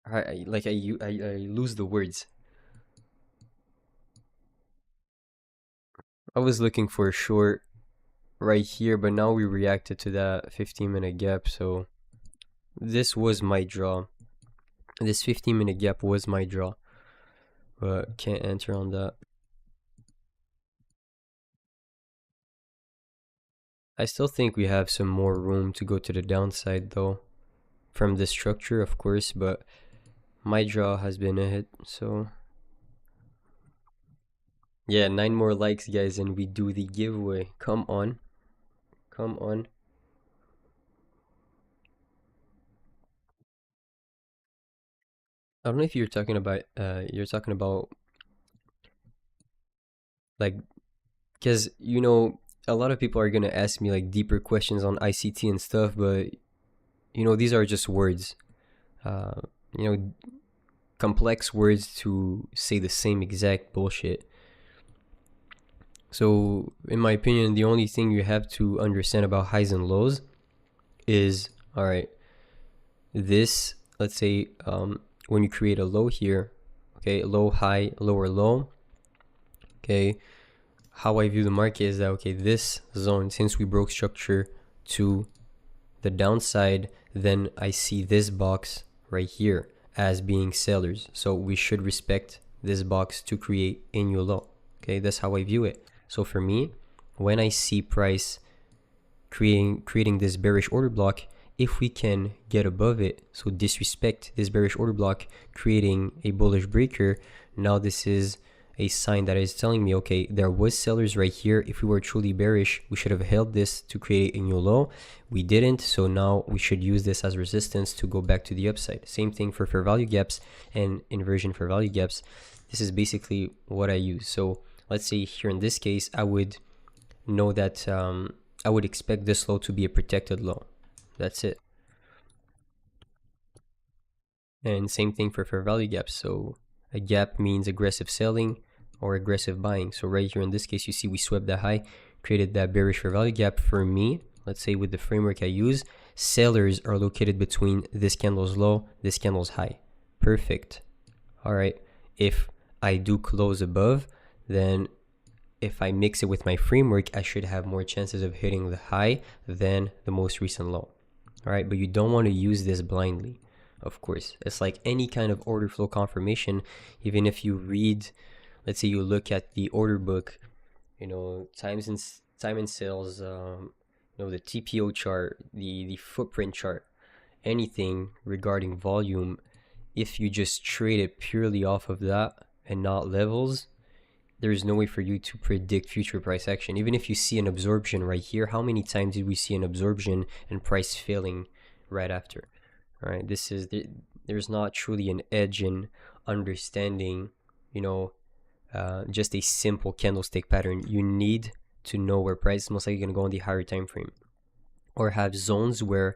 I lose the words. I was looking for a short right here, but now we reacted to that 15-minute gap, so this was my draw. This 15-minute gap was my draw, but can't enter on that. I still think we have some more room to go to the downside, though, from this structure, of course, but my draw has been a hit, so yeah, 9 more likes, guys, and we do the giveaway. Come on. Come on. I don't know if you're talking about like, because a lot of people are gonna ask me like deeper questions on ICT and stuff, but these are just words, uh you know complex words to say the same exact bullshit. So in my opinion, the only thing you have to understand about highs and lows is, all right, this, let's say, when you create a low here, okay, low, high, lower, low, Okay, how I view the market is that, okay, this zone, since we broke structure to the downside, then I see this box right here as being sellers. So we should respect this box to create a new low. Okay, that's how I view it. So for me, when I see price creating this bearish order block, if we can get above it, so disrespect this bearish order block, creating a bullish breaker, now this is a sign that is telling me, okay, there was sellers right here. If we were truly bearish, we should have held this to create a new low. We didn't, so now we should use this as resistance to go back to the upside. Same thing for fair value gaps and inversion fair value gaps. This is basically what I use. So let's say here in this case, I would know that I would expect this low to be a protected low. That's it. And same thing for fair value gaps. So a gap means aggressive selling or aggressive buying. So right here in this case, you see we swept that high, created that bearish fair value gap. For me, let's say with the framework I use, sellers are located between this candle's low, this candle's high. Perfect. All right. If I do close above, then if I mix it with my framework, I should have more chances of hitting the high than the most recent low. All right. But you don't want to use this blindly. Of course, it's like any kind of order flow confirmation. Even if you read, let's say you look at the order book, time and sales, the TPO chart, the footprint chart, anything regarding volume, if you just trade it purely off of that and not levels, there is no way for you to predict future price action. Even if you see an absorption right here, how many times did we see an absorption and price failing right after? All right, there's not truly an edge in understanding, just a simple candlestick pattern. You need to know where price is most likely going to go on the higher time frame, or have zones where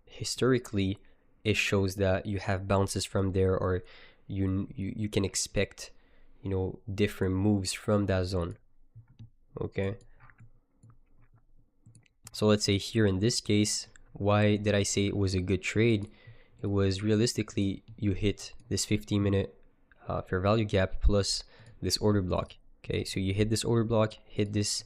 historically it shows that you have bounces from there, or you can expect different moves from that zone. Okay, so let's say here in this case, why did I say it was a good trade? It was realistically you hit this 15-minute fair value gap plus this order block. Okay, so you hit this order block, hit this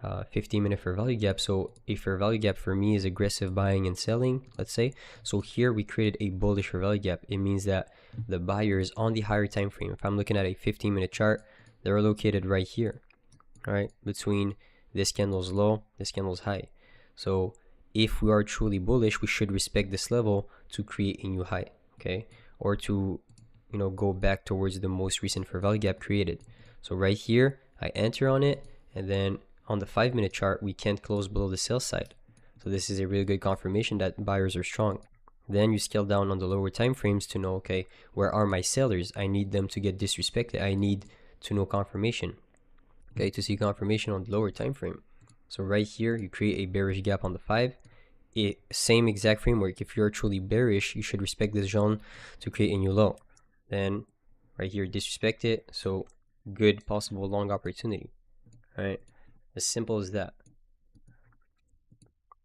15-minute fair value gap. So a fair value gap for me is aggressive buying and selling, let's say. So here we created a bullish fair value gap. It means that the buyers on the higher time frame, if I'm looking at a 15-minute chart, they're located right here, all right, between this candle's low, this candle's high. So if we are truly bullish, we should respect this level to create a new high, okay, or to go back towards the most recent fair value gap created. So right here I enter on it, and then on the 5-minute chart we can't close below the sell side. So this is a really good confirmation that buyers are strong. Then you scale down on the lower time frames to know, okay, where are my sellers? I need them to get disrespected. I need to know confirmation, okay, to see confirmation on the lower time frame. So right here you create a bearish gap on the 5. Same exact framework. If you're truly bearish, you should respect this zone to create a new low. Then right here disrespect it, so good possible long opportunity. All right, as simple as that.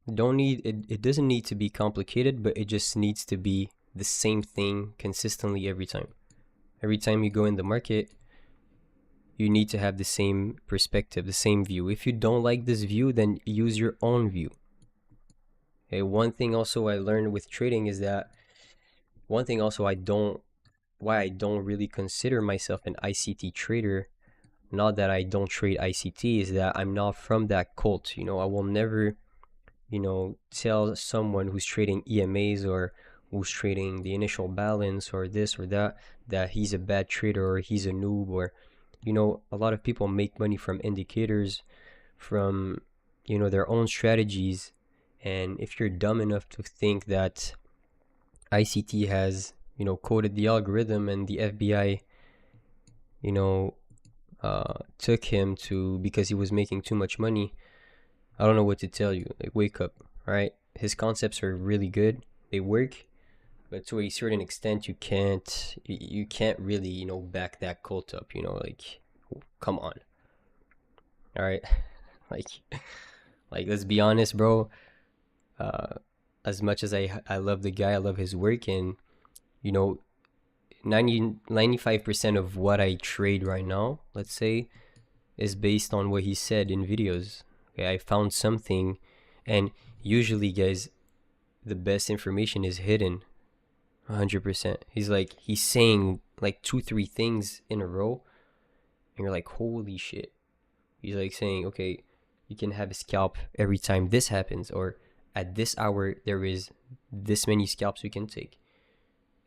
It doesn't need to be complicated, but it just needs to be the same thing consistently every time. Every time you go in the market, you need to have the same perspective, the same view. If you don't like this view, then use your own view. Okay, one thing also I learned with trading is that why I don't really consider myself an ICT trader, not that I don't trade ICT, is that I'm not from that cult. I will never, tell someone who's trading EMAs or who's trading the initial balance or this or that he's a bad trader or he's a noob, or, a lot of people make money from indicators, from, their own strategies. And if you're dumb enough to think that ICT has, coded the algorithm and the FBI, took him to because he was making too much money, I don't know what to tell you. Like, wake up, right? His concepts are really good. They work, but to a certain extent, you can't really, back that cult up. Like, come on. All right, like, let's be honest, bro. As much as I love the guy, I love his work, and 95% of what I trade right now, let's say, is based on what he said in videos. Okay, I found something, and usually, guys, the best information is hidden 100%. He's saying like two, three things in a row, and you're like, holy shit. He's like saying, okay, you can have a scalp every time this happens, or at this hour, there is this many scalps you can take.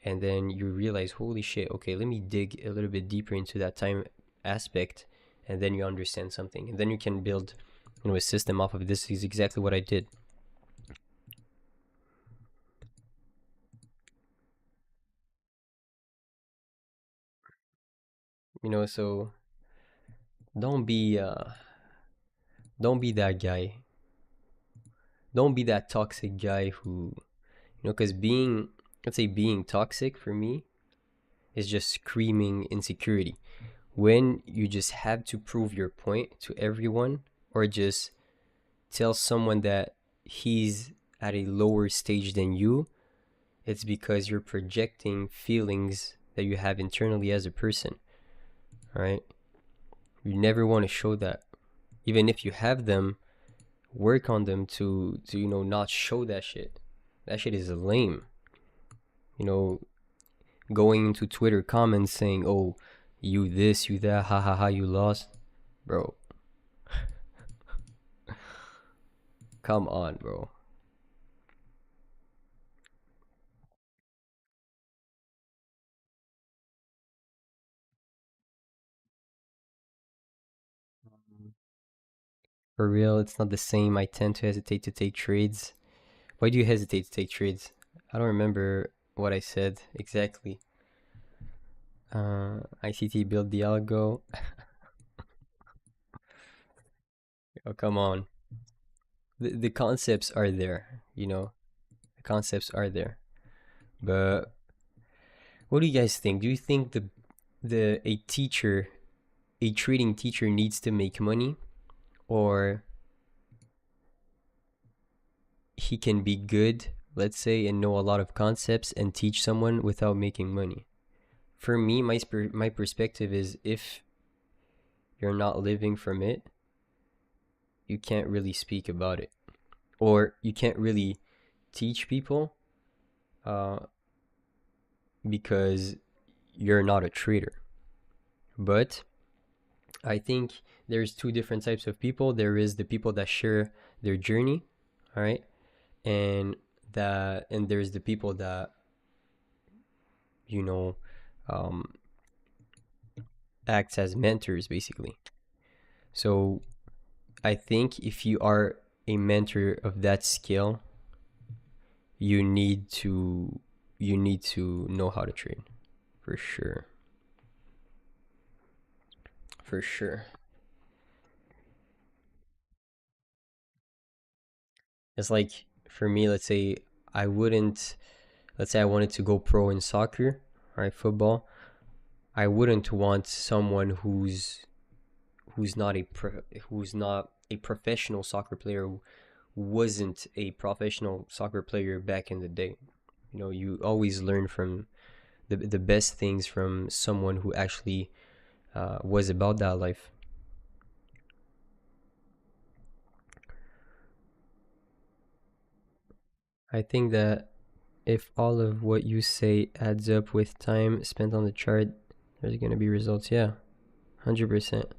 And then you realize, holy shit, okay, let me dig a little bit deeper into that time aspect, and then you understand something. And then you can build, a system off of this. Is exactly what I did. So don't be uh don't be that guy. Don't be that toxic guy who, because let's say being toxic for me is just screaming insecurity. When you just have to prove your point to everyone, or just tell someone that he's at a lower stage than you, it's because you're projecting feelings that you have internally as a person. All right? You never want to show that. Even if you have them, work on them to not show that shit. That shit is lame. Going into Twitter comments saying, "Oh, you this, you that, ha ha ha, you lost," bro. Come on, bro. For real, it's not the same. I tend to hesitate to take trades. Why do you hesitate to take trades? I don't remember what I said exactly. ICT build the algo. Oh, come on. The concepts are there, The concepts are there. But what do you guys think? Do you think the a trading teacher needs to make money, or he can be good, let's say, and know a lot of concepts and teach someone without making money? For me, my perspective is, if you're not living from it, you can't really speak about it, or you can't really teach people, uh, because you're not a trader. But I think there's two different types of people. There is the people that share their journey, all right, and there's the people that you know um, acts as mentors, basically. So I think if you are a mentor of that scale, you need to know how to trade, for sure, for sure. It's like, for me, I wouldn't let's say I wanted to go pro in soccer, right, football. I wouldn't want someone who's not a professional soccer player, who wasn't a professional soccer player back in the day. You always learn from the best things from someone who actually was about that life. I think that if all of what you say adds up with time spent on the chart, there's going to be results. Yeah, 100%.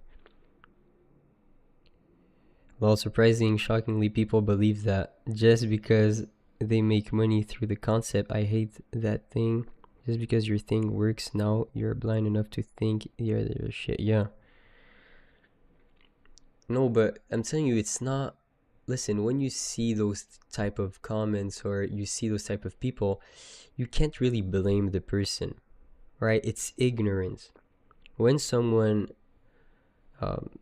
Well, surprising, shockingly, people believe that just because they make money through the concept. I hate that thing. Just because your thing works now, you're blind enough to think you're the shit. Yeah. No, but I'm telling you, it's not. Listen, when you see those type of comments, or you see those type of people, you can't really blame the person, right? It's ignorance. When someone,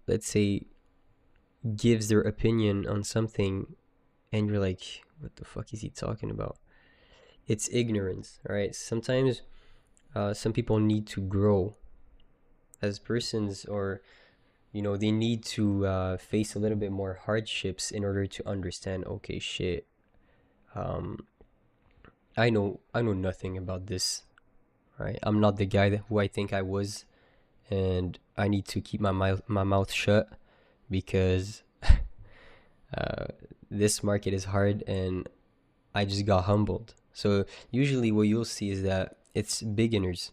let's say, gives their opinion on something, and you're like, what the fuck is he talking about? It's ignorance, right? Sometimes some people need to grow as persons, or they need to face a little bit more hardships in order to understand, okay, shit, um I know nothing about this, right? I'm not the guy who I think I was, and I need to keep my mouth shut because uh, this market is hard, and I just got humbled. So usually, what you'll see is that it's beginners,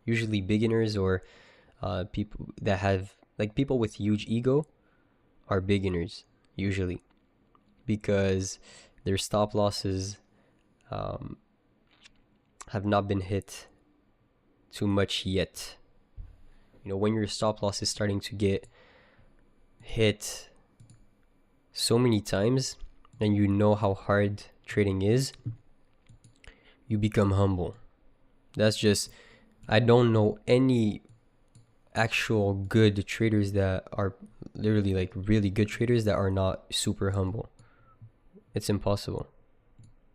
usually beginners or people that have like people with huge ego are beginners usually because their stop losses um, have not been hit too much yet. You know, when your stop loss is starting to get hit so many times and you know how hard trading is, you become humble. That's just, I don't know any actual good traders that are literally like really good traders that are not super humble. It's impossible.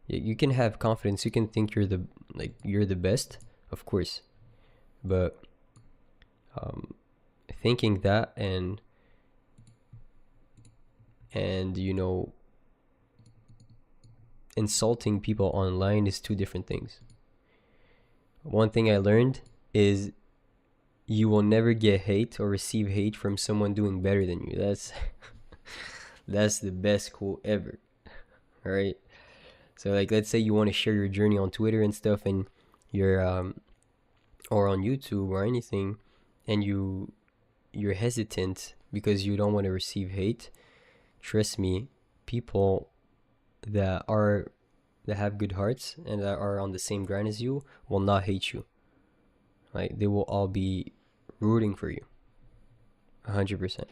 You can have confidence, you can think you're the best, of course, but um, thinking that and you know insulting people online is two different things. One thing I learned is you will never get hate or receive hate from someone doing better than you. That's the best quote ever. All right. So like, let's say you want to share your journey on Twitter and stuff, and you're or on YouTube or anything, and you're hesitant because you don't want to receive hate. Trust me, people that are that have good hearts and that are on the same grind as you will not hate you. Like they will all be rooting for you, 100%.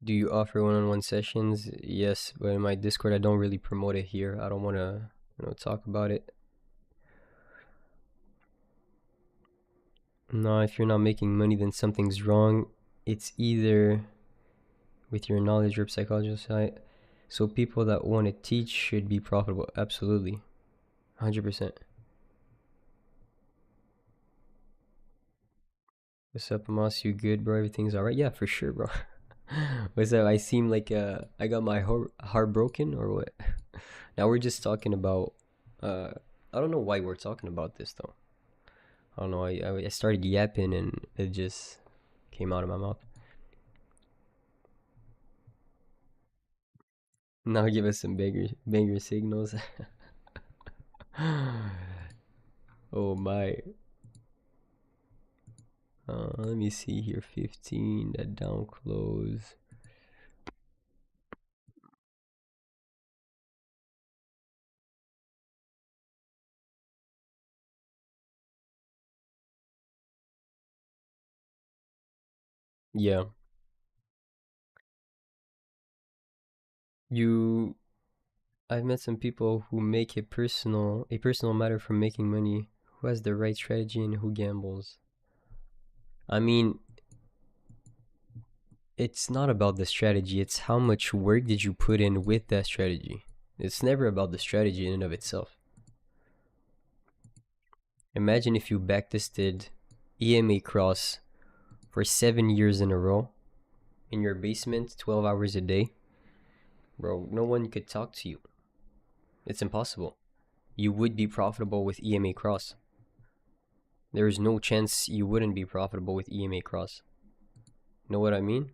Do you offer one-on-one sessions? Yes, but in my Discord, I don't really promote it here. I don't want to, talk about it. No, if you're not making money, then something's wrong. It's either with your knowledge or psychological side. So people that want to teach should be profitable. Absolutely, 100%. What's up, Amos? You good, bro? Everything's alright? Yeah, for sure, bro. What's up? I seem like I got my heart broken or what? Now we're just talking about. Uh, I don't know why we're talking about this though. I don't know. I started yapping and it just came out of my mouth. Now give us some banger signals. Oh my. Let me see here. 15. That down close. Yeah. You. I've met some people who make it a personal matter from making money. Who has the right strategy and who gambles? I mean, it's not about the strategy, it's how much work did you put in with that strategy. It's never about the strategy in and of itself. Imagine if you backtested EMA cross for 7 years in a row in your basement, 12 hours a day. Bro, no one could talk to you. It's impossible. You would be profitable with EMA cross. There is no chance you wouldn't be profitable with EMA cross. Know what I mean?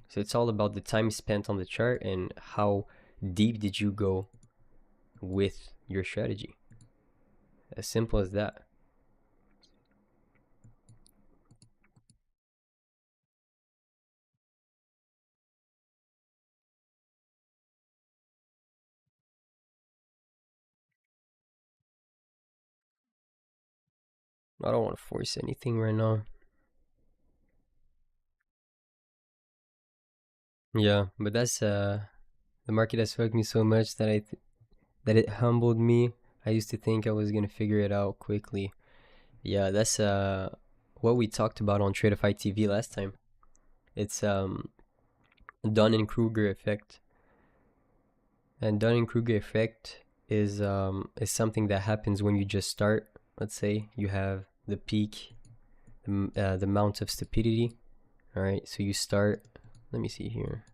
So it's all about the time spent on the chart and how deep did you go with your strategy. As simple as that. I don't want to force anything right now. Yeah, but that's the market has fucked me so much that that it humbled me. I used to think I was gonna figure it out quickly. Yeah, that's what we talked about on Tradeify TV last time. It's Dunning-Kruger effect. And Dunning-Kruger effect is something that happens when you just start. Let's say you have the peak, the amount of stupidity. All right, so you start. Let me see here.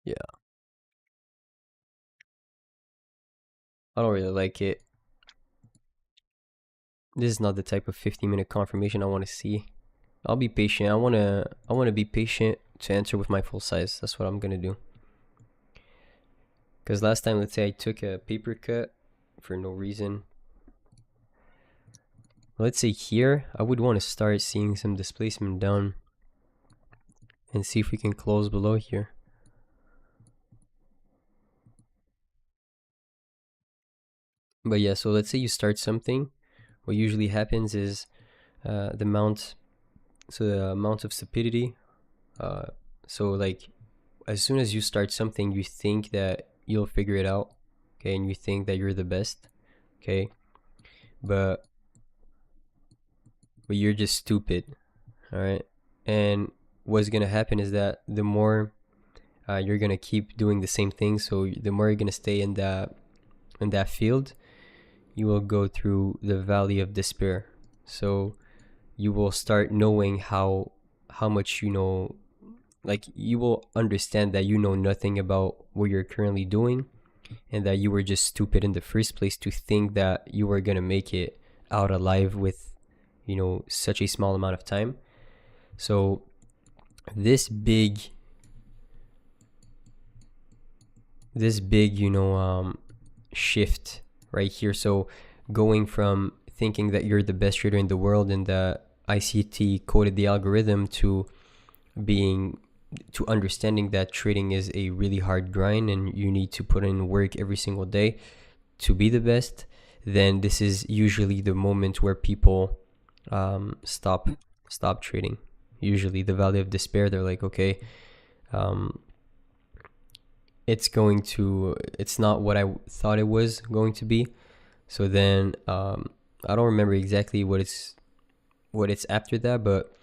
Yeah, I don't really like it. This is not the type of 15-minute confirmation I want to see. I'll be patient. I wanna be patient to enter with my full size. That's what I'm gonna do. Because last time, let's say I took a paper cut for no reason. Let's say here, I would want to start seeing some displacement down and see if we can close below here. But yeah, so let's say you start something. What usually happens is the amount of stupidity. So like, as soon as you start something, you think that you'll figure it out, okay, and you think that you're the best, okay, but you're just stupid, all right. And what's gonna happen is that the more you're gonna keep doing the same thing, so the more you're gonna stay in that field, you will go through the valley of despair. So you will start knowing how much you know. Like, you will understand that you know nothing about what you're currently doing, and that you were just stupid in the first place to think that you were gonna make it out alive with, such a small amount of time. So this big shift right here. So going from thinking that you're the best trader in the world and that ICT coded the algorithm to understanding that trading is a really hard grind and you need to put in work every single day to be the best, then this is usually the moment where people stop trading. Usually the valley of despair, they're like, okay, it's not what I thought it was going to be. So then I don't remember exactly what it's after that, but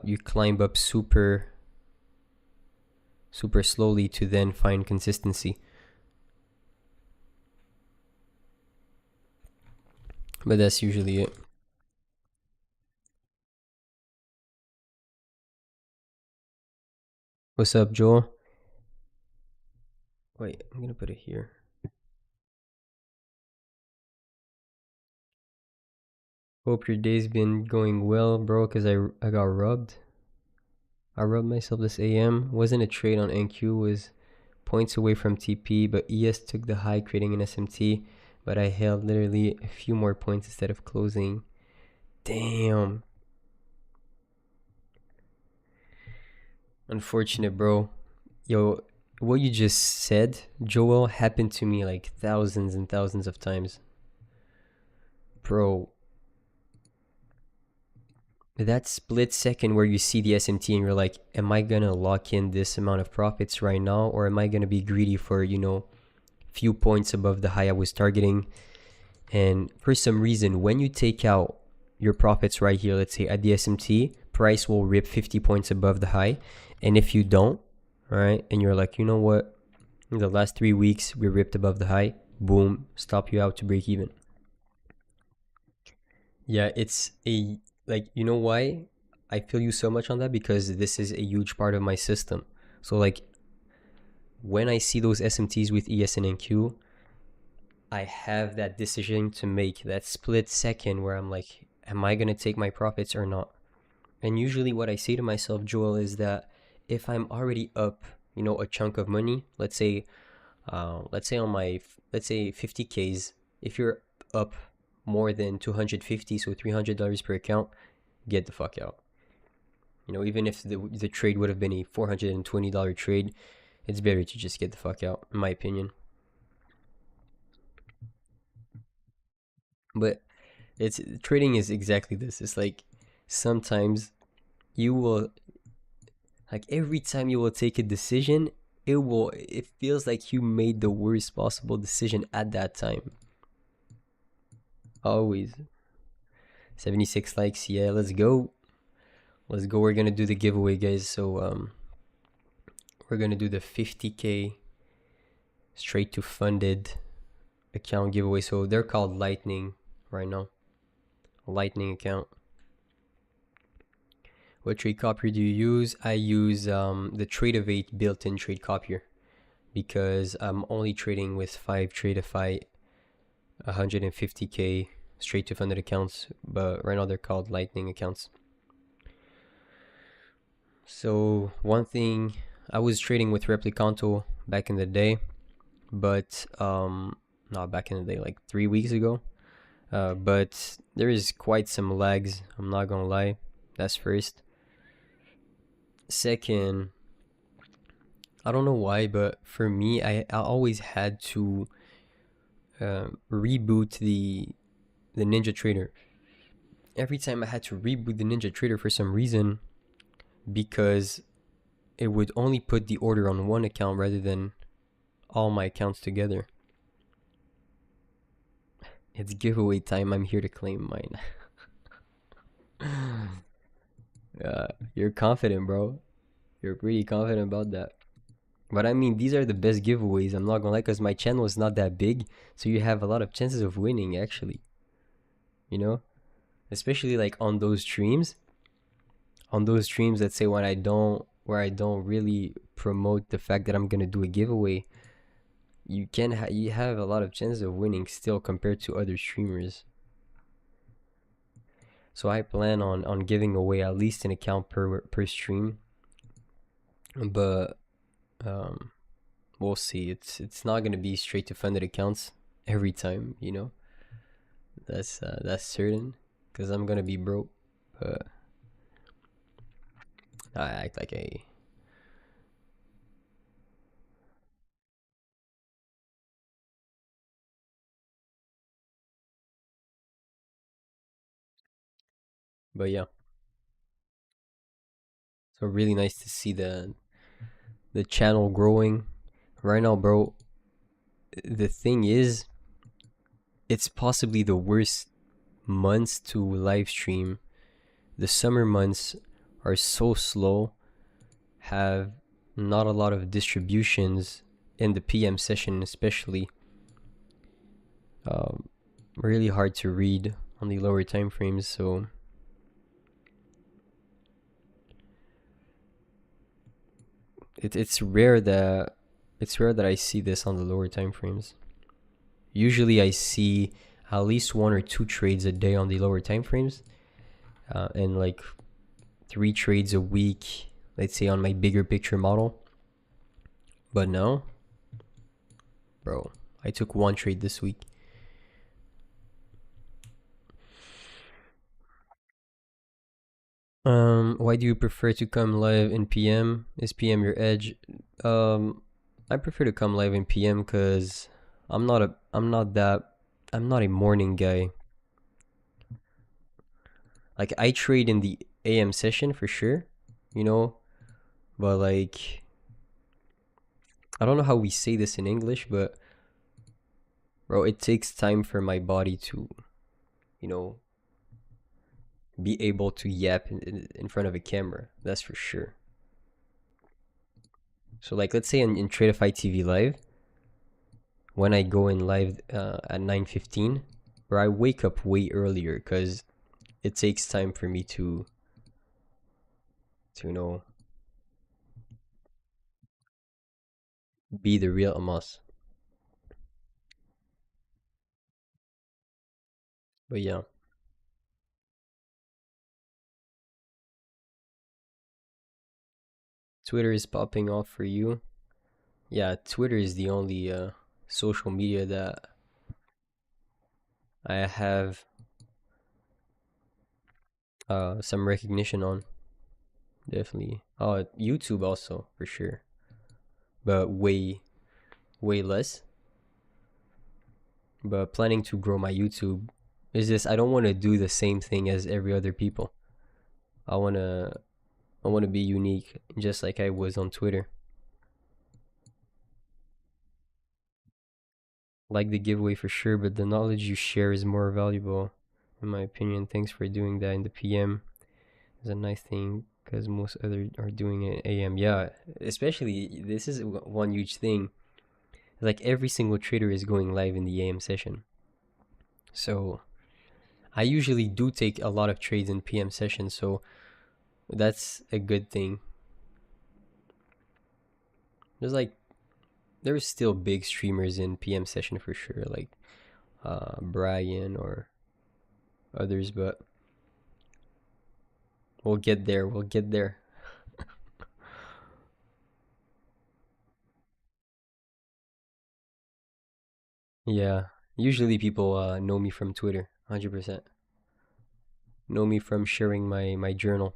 you climb up super slowly to then find consistency. But that's usually it. What's up, Joel? Wait, I'm gonna put it here. Hope your day's been going well, bro, because I got robbed. I rubbed myself this AM. Wasn't a trade on NQ, was points away from TP, but ES took the high, creating an SMT, but I held literally a few more points instead of closing. Damn. Unfortunate, bro. Yo, what you just said, Joel, happened to me like thousands and thousands of times. Bro, that split second where you see the SMT and you're like, am I gonna lock in this amount of profits right now, or am I gonna be greedy for, few points above the high I was targeting? And for some reason, when you take out your profits right here, let's say at the SMT, price will rip 50 points above the high. And if you don't, all right, and you're like, you know what, in the last 3 weeks we ripped above the high, boom, stop you out to break even. Yeah, it's like, you know why I feel you so much on that? Because this is a huge part of my system. So like, when I see those SMTs with ES and NQ, I have that decision to make, that split second where I'm like, am I gonna take my profits or not? And usually what I say to myself, Joel, is that if I'm already up, a chunk of money, let's say on my, let's say 50Ks, if you're up more than 250, so $300 per account, get the fuck out. Even if the trade would have been a $420 trade, it's better to just get the fuck out, in my opinion. But trading is exactly this. It's like, sometimes you will, like, every time you will take a decision, it feels like you made the worst possible decision at that time. Always. 76 likes, yeah, let's go. let's go. We're gonna do the giveaway, guys. So we're gonna do the 50K straight to funded account giveaway. So they're called Lightning right now. Lightning account. What trade copier do you use? I use the Tradeify built-in trade copier because I'm only trading with 5 Tradeify 150K straight to funded accounts, but right now they're called Lightning accounts. So one thing, I was trading with Replicanto back in the day, but not back in the day, like 3 weeks ago. But there is quite some lags, I'm not gonna lie. That's first. Second, I don't know why, but for me, I always had to reboot the Ninja Trader. Every time I had to reboot the Ninja Trader for some reason, because it would only put the order on one account rather than all my accounts together. It's giveaway time. I'm here to claim mine. You're confident, bro. You're pretty confident about that. But I mean, these are the best giveaways. I'm not gonna lie, because my channel is not that big, so you have a lot of chances of winning. Actually, you know, especially like on those streams. On those streams, let's say when where I don't really promote the fact that I'm gonna do a giveaway, you have a lot of chances of winning still compared to other streamers. So I plan on giving away at least an account per stream, but um, we'll see. It's not gonna be straight to funded accounts every time, you know. That's certain, cause I'm gonna be broke. But I act like a. But yeah, so really nice to see the channel growing right now, bro. The thing is, it's possibly the worst months to live stream. The summer months are so slow, have not a lot of distributions in the PM session, especially. Um, Really hard to read on the lower time frames, so it's rare that I see this on the lower time frames. Usually I see at least 1 or 2 trades a day on the lower time frames, and like 3 trades a week, let's say on my bigger picture model. But no, bro, I took 1 trade this week. Why do you prefer to come live in PM? Is PM your edge? I prefer to come live in PM because I'm not a morning guy. Like I trade in the AM session for sure, you know, but like I don't know how we say this in English, but bro, it takes time for my body to, you know, be able to yap in front of a camera. That's for sure. So like let's say in Tradeify TV live, when I go in live at 9:15, where I wake up way earlier because it takes time for me to you know be the real Amos. But yeah, Twitter is popping off for you. Yeah, Twitter is the only social media that I have some recognition on. Definitely. YouTube also for sure, but way less. But planning to grow my YouTube is just I don't want to do the same thing as every other people. I wanna I wanna be unique, just like I was on Twitter. Like the giveaway for sure, but the knowledge you share is more valuable, in my opinion. Thanks for doing that in the PM. is a nice thing because most other are doing it AM. Yeah, especially this is one huge thing. Like every single trader is going live in the AM session. So I usually do take a lot of trades in PM session, so that's a good thing. There's like there's still big streamers in PM session for sure, like Brian or others, but we'll get there. We'll get there. Yeah. Usually people know me from Twitter, 100%. Know me from sharing my journal.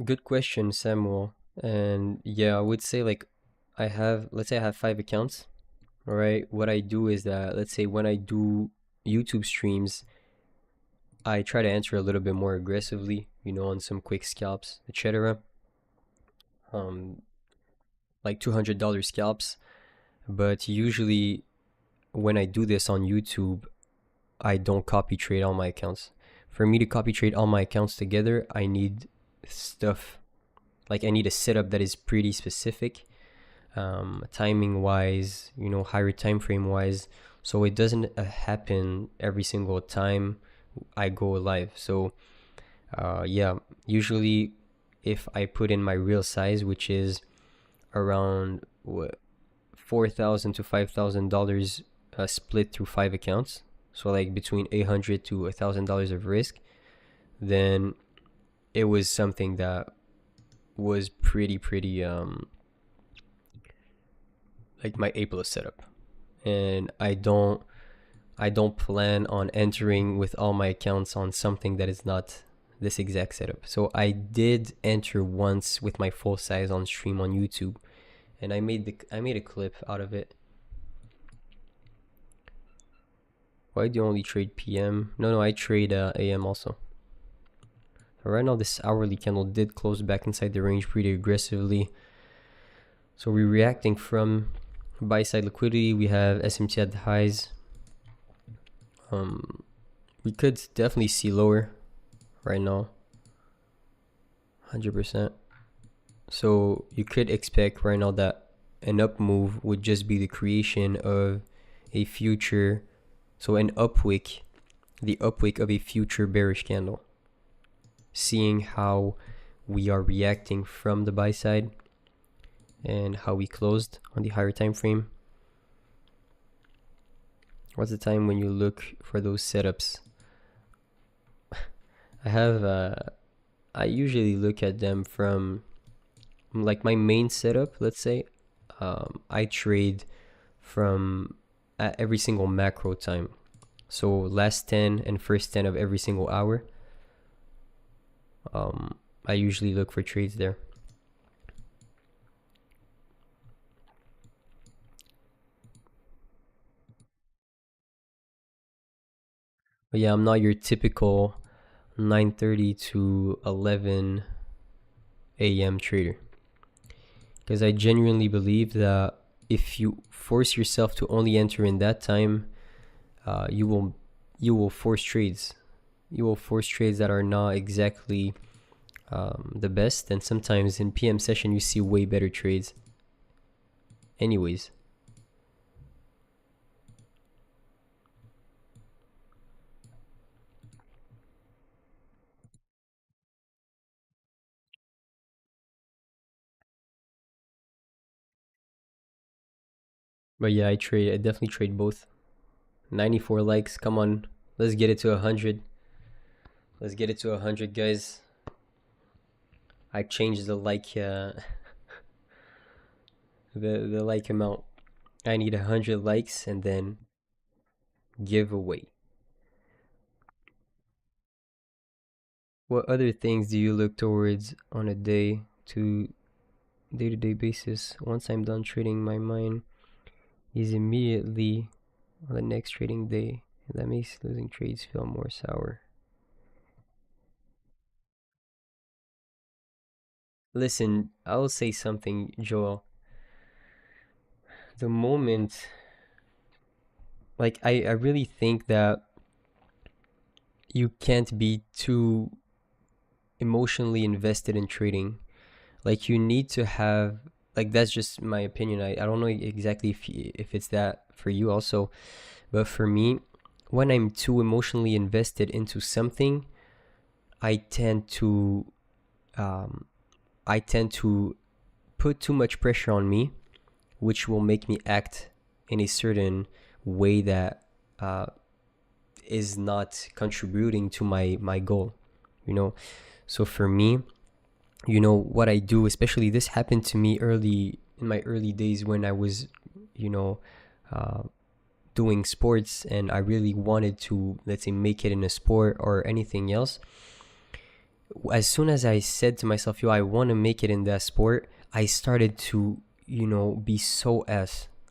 Good question, Samuel. And yeah, I would say like let's say I have 5 accounts. All right. What I do is that let's say when I do YouTube streams, I try to enter a little bit more aggressively, on some quick scalps, etc. Um, like $200 scalps. But usually when I do this on YouTube, I don't copy trade all my accounts. For me to copy trade all my accounts together, I need stuff like I need a setup that is pretty specific, timing wise, higher time frame wise, so it doesn't happen every single time I go live. So yeah, usually if I put in my real size, which is around what, 4,000 to $5,000 split through 5 accounts, so like between 800 to $1,000 of risk, then it was something that was pretty like my A plus setup. And I don't plan on entering with all my accounts on something that is not this exact setup. So I did enter once with my full size on stream on YouTube, and I made a clip out of it. Why do you only trade PM? No, I trade AM also. So right now this hourly candle did close back inside the range pretty aggressively. So we're reacting from buy side liquidity. We have SMT at the highs. We could definitely see lower right now, 100%. So you could expect right now that an up move would just be the creation of a future, so an upwick, the upwick of a future bearish candle. Seeing how we are reacting from the buy side and how we closed on the higher time frame. What's the time when you look for those setups? I usually look at them from like my main setup. Let's say I trade from at every single macro time, so last 10 and first 10 of every single hour. I usually look for trades there. But yeah, I'm not your typical 9:30 to 11 a.m. trader, because I genuinely believe that if you force yourself to only enter in that time, you will force trades. You will force trades that are not exactly the best, and sometimes in PM session you see way better trades. Anyways, but yeah, I definitely trade both. 94 likes. Come on, let's get it to 100. Let's get it to 100, guys. I changed the like the like amount. I need 100 likes and then giveaway. What other things do you look towards on a day-to-day basis? Once I'm done trading, my mind is immediately on the next trading day. That makes losing trades feel more sour. Listen, I'll say something, Joel. The moment, like, I really think that you can't be too emotionally invested in trading. Like, you need to have, like, that's just my opinion. I don't know exactly if it's that for you also, but for me, when I'm too emotionally invested into something, I tend to um, I tend to put too much pressure on me, which will make me act in a certain way that uh, is not contributing to my goal. You know, so for me, what I do, especially this happened to me early in my early days when I was, you know, uh, doing sports and I really wanted to, let's say, make it in a sport or anything else. As soon as I said to myself, yo, I want to make it in that sport, I started to, be so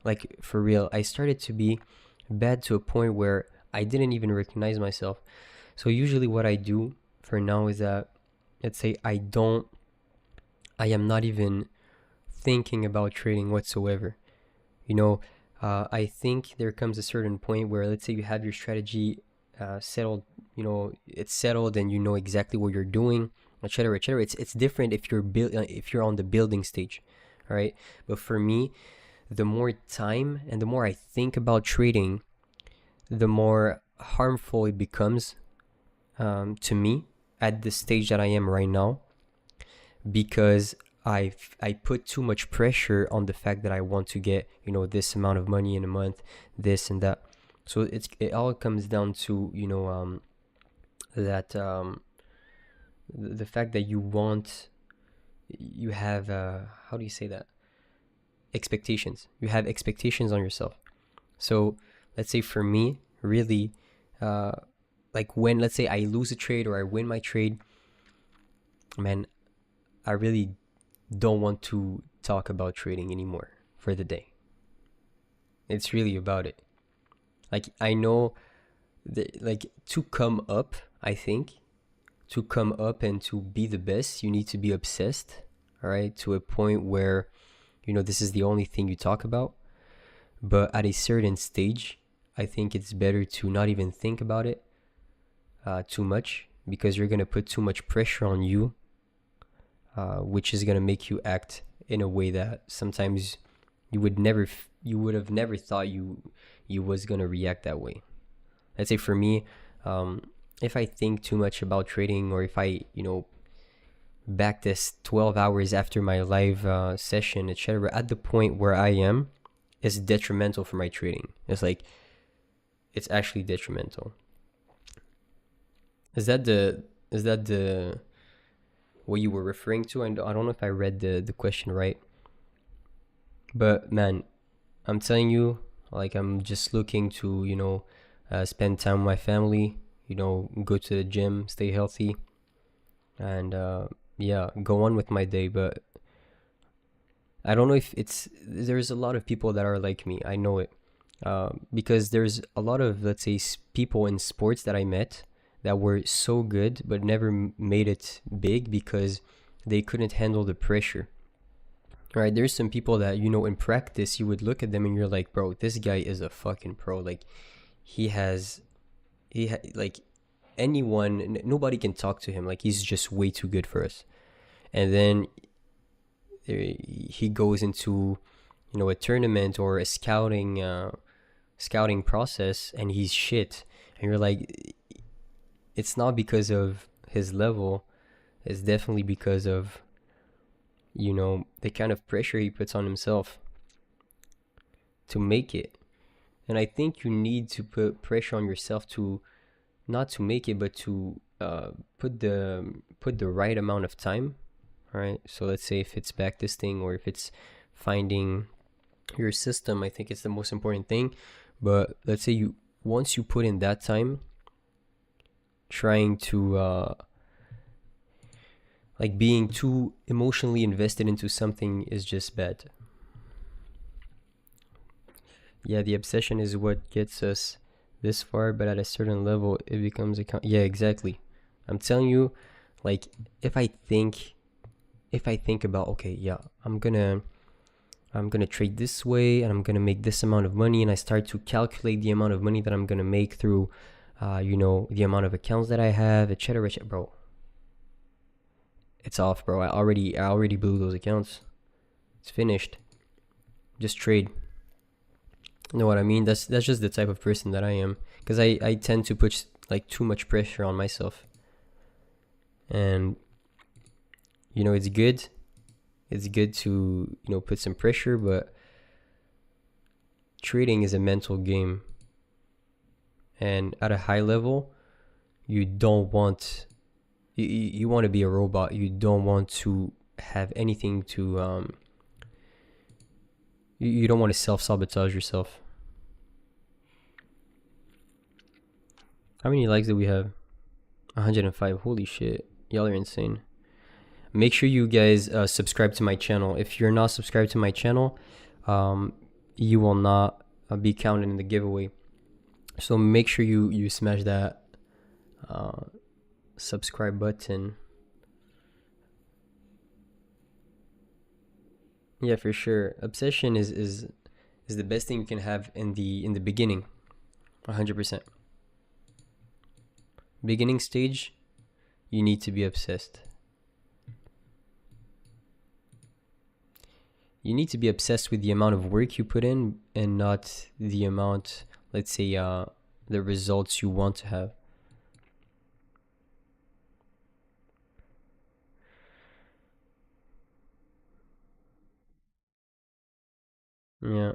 like, for real. I started to be bad to a point where I didn't even recognize myself. So usually what I do for now is that, let's say, I am not even thinking about trading whatsoever. You know, I think there comes a certain point where, let's say, you have your strategy settled. It's settled, and you know exactly what you're doing, etc., etc. It's different if if you're on the building stage, all right. But for me, the more time and the more I think about trading, the more harmful it becomes to me at the stage that I am right now, because I put too much pressure on the fact that I want to get, this amount of money in a month, this and that. So it all comes down to, that the fact that you have how do you say that, expectations. You have expectations on yourself. So let's say for me, really, uh like, when, let's say, I lose a trade or I win my trade, man, I really don't want to talk about trading anymore for the day. It's really about it. Like, I know that, like, to come up, I think, to come up and to be the best, you need to be obsessed, all right, to a point where, this is the only thing you talk about. But at a certain stage, I think it's better to not even think about it too much, because you're going to put too much pressure on you, which is going to make you act in a way that sometimes you would have never thought you was going to react that way. Let's say for me, if I think too much about trading, or if I, back this 12 hours after my live session, etc., at the point where I am, is detrimental for my trading. It's actually detrimental. Is that the what you were referring to? I don't know if I read the question right, but man, I'm telling you, like, I'm just looking to, spend time with my family, go to the gym, stay healthy, and yeah, go on with my day. But I don't know if there's a lot of people that are like me. I know it. Because there's a lot of, let's say, people in sports that I met that were so good but never made it big because they couldn't handle the pressure. Right? There's some people that, in practice, you would look at them and you're like, bro, this guy is a fucking pro. Like, like, nobody can talk to him. Like, he's just way too good for us. And then he goes into, a tournament or a scouting process, and he's shit. And you're like, it's not because of his level, it's definitely because of, the kind of pressure he puts on himself to make it. And I think you need to put pressure on yourself to not to make it, but to put the right amount of time. All right. So let's say if it's backtesting or if it's finding your system, I think it's the most important thing. But let's say once you put in that time, trying to like, being too emotionally invested into something is just bad. Yeah, the obsession is what gets us this far, but at a certain level, it becomes yeah, exactly. I'm telling you, like, if I think if I think about, okay, yeah, I'm gonna trade this way and I'm gonna make this amount of money, and I start to calculate the amount of money that I'm gonna make through, the amount of accounts that I have, etc., etc. Bro, it's off, bro. I already blew those accounts. It's finished. Just trade. You know what I mean? That's just the type of person that I am, because I tend to put like too much pressure on myself, and it's good. It's good to put some pressure, but trading is a mental game, and at a high level, you don't want you want to be a robot. You don't want to have anything to you don't want to self-sabotage yourself. How many likes do we have? 105. Holy shit, y'all are insane. Make sure you guys subscribe to my channel. If you're not subscribed to my channel, you will not be counted in the giveaway. So make sure you smash that uh, subscribe button. Yeah, for sure. Obsession is the best thing you can have in the beginning. 100%. Beginning stage, you need to be obsessed. You need to be obsessed with the amount of work you put in and not the amount, let's say, the results you want to have. Yeah.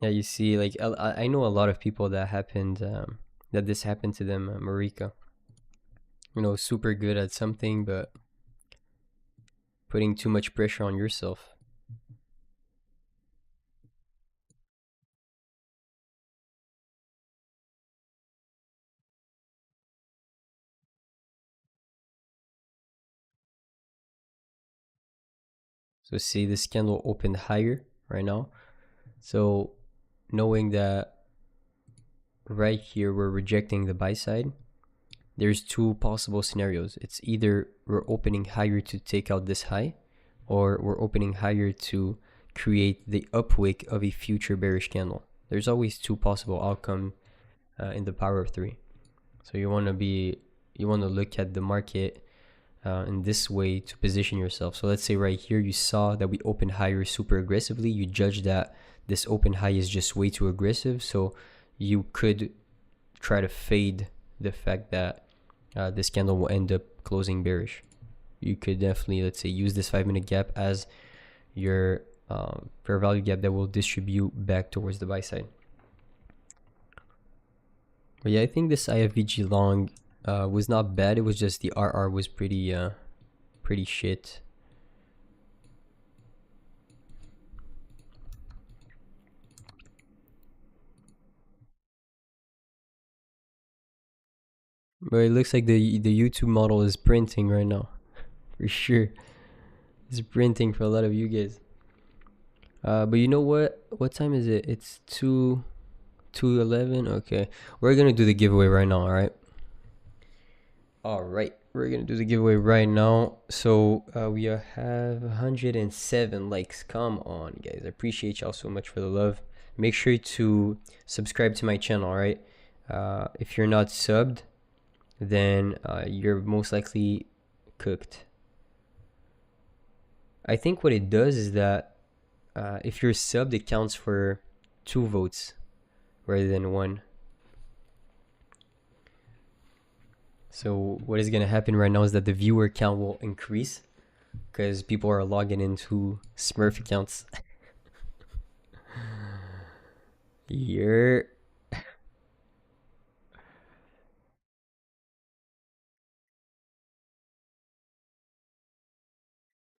Yeah, you see, like I know a lot of people that this happened to them, Marika. Super good at something, but putting too much pressure on yourself. So see, this candle opened higher right now. So knowing that right here we're rejecting the buy side, there's two possible scenarios. It's either we're opening higher to take out this high, or we're opening higher to create the upwick of a future bearish candle. There's always two possible outcomes in the power of three. So you want to look at the market in this way to position yourself. So let's say right here you saw that we opened higher super aggressively. You judge that this open high is just way too aggressive, so you could try to fade the fact that this candle will end up closing bearish. You could definitely, let's say, use this 5-minute gap as your fair value gap that will distribute back towards the buy side. But yeah, I think this IFVG long was not bad. It was just the RR was pretty shit. But it looks like the YouTube model is printing right now, for sure. It's printing for a lot of you guys. But you know what? What time is it? It's 2:11. Okay, we're gonna do the giveaway right now. All right. We're gonna do the giveaway right now. So we have 107 likes. Come on, guys! I appreciate y'all so much for the love. Make sure to subscribe to my channel. All right. If you're not subbed, then you're most likely cooked. I think what it does is that if you're subbed, it counts for 2 votes rather than one. So what is gonna happen right now is that the viewer count will increase because people are logging into Smurf accounts. You're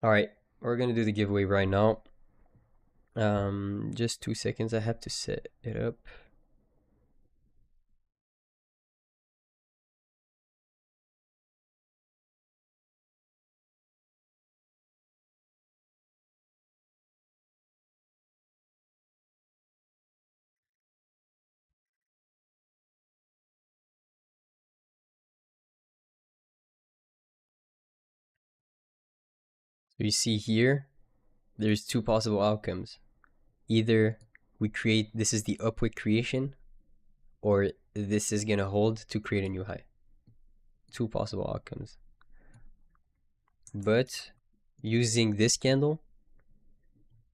all right. We're gonna do the giveaway right now. Just 2 seconds. I have to set it up. So you see here, there's two possible outcomes. Either we create, this is the upward creation, or this is gonna hold to create a new high. Two possible outcomes. But using this candle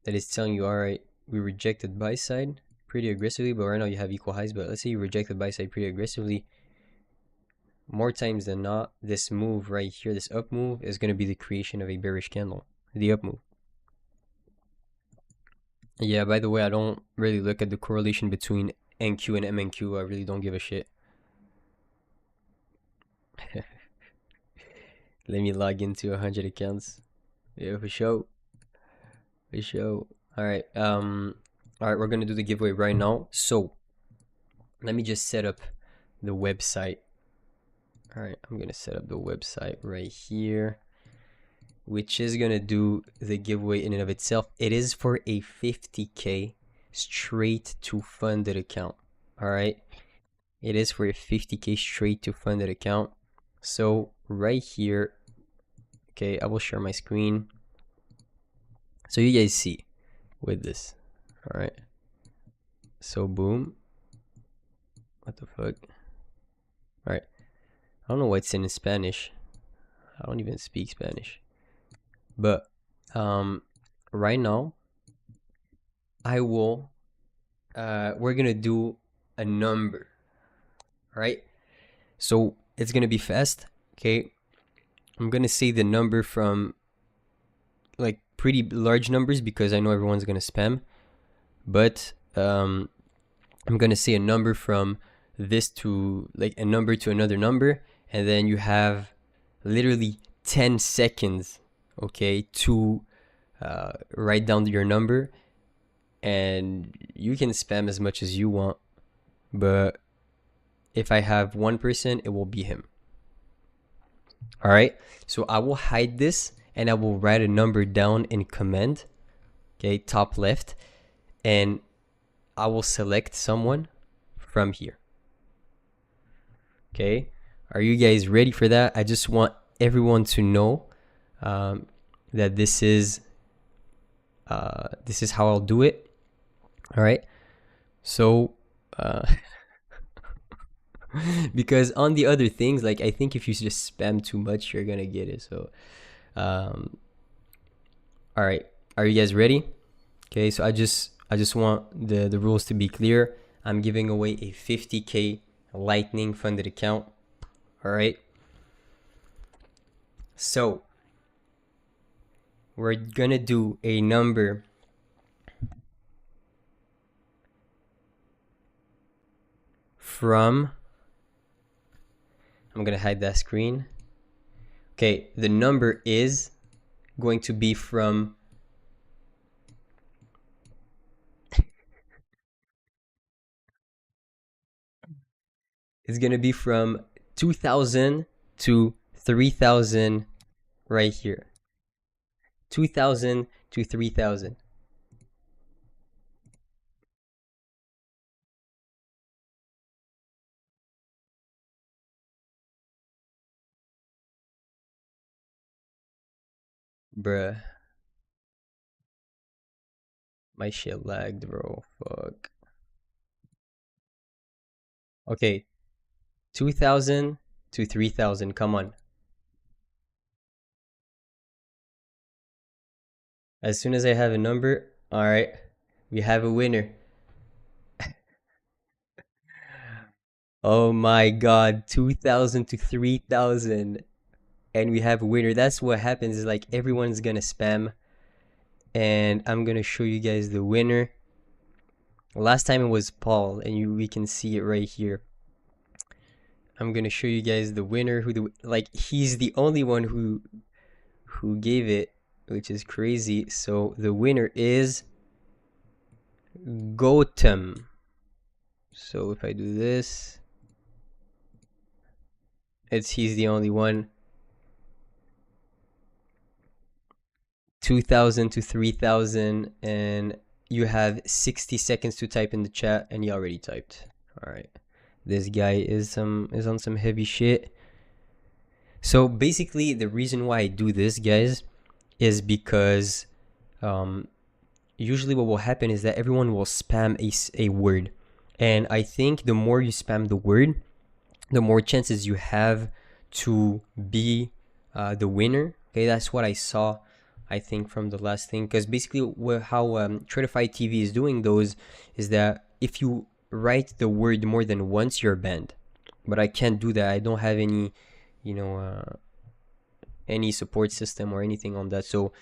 that is telling you, all right, we rejected buy side pretty aggressively, but right now you have equal highs. But let's say you rejected buy side pretty aggressively, more times than not, this move right here, this up move, is going to be the creation of a bearish candle, the up move. Yeah, by the way, I don't really look at the correlation between NQ and MNQ. I really don't give a shit. Let me log into 100 accounts. Yeah, for sure. For sure. Alright, we're gonna do the giveaway right now. So let me just set up the website. Alright, I'm gonna set up the website right here, which is gonna do the giveaway in and of itself. It is for a 50k straight to funded account. Alright, it is for a 50k straight to funded account. So right here, okay, I will share my screen so you guys see with this. All right, so boom, what the fuck. All right, I don't know why it's in Spanish. I don't even speak Spanish, but right now I will we're gonna do a number. All right, so it's gonna be fast. Okay, I'm gonna say the number from like pretty large numbers because I know everyone's gonna spam, but I'm gonna say a number from this to like a number to another number, and then you have literally 10 seconds, okay, to write down your number, and you can spam as much as you want, but if I have one person, it will be him. All right, so I will hide this and I will write a number down in command, okay, top left, and I will select someone from here. Okay, are you guys ready for that? I just want everyone to know that this is how I'll do it. All right, so because on the other things, like I think if you just spam too much, you're gonna get it. So all right, are you guys ready? Okay, so I just want the rules to be clear. I'm giving away a 50k lightning funded account. All right, so we're gonna do a number from, I'm gonna hide that screen. Okay, the number is going to be from it's gonna be from 2000 to 3000 right here. 2000 to 3000. Bruh. My shit lagged, bro. Fuck. Okay. 2000 to 3000. Come on. As soon as I have a number, alright. We have a winner. Oh my god. 2000 to 3000. And we have a winner. That's what happens, is like everyone's gonna spam. And I'm gonna show you guys the winner. Last time it was Paul, and we can see it right here. I'm gonna show you guys the winner, he's the only one who gave it, which is crazy. So the winner is Gotham. So if I do this, he's the only one. 2000 to 3000, and you have 60 seconds to type in the chat, and you already typed. All right, this guy is on some heavy shit. So basically, the reason why I do this, guys, is because um, usually what will happen is that everyone will spam a word. And I think the more you spam the word, the more chances you have to be the winner. Okay, that's what I saw, I think, from the last thing. Because basically, how Tradeify TV is doing those is that if you write the word more than once, you're banned. But I can't do that. I don't have any, you know, any support system or anything on that. So,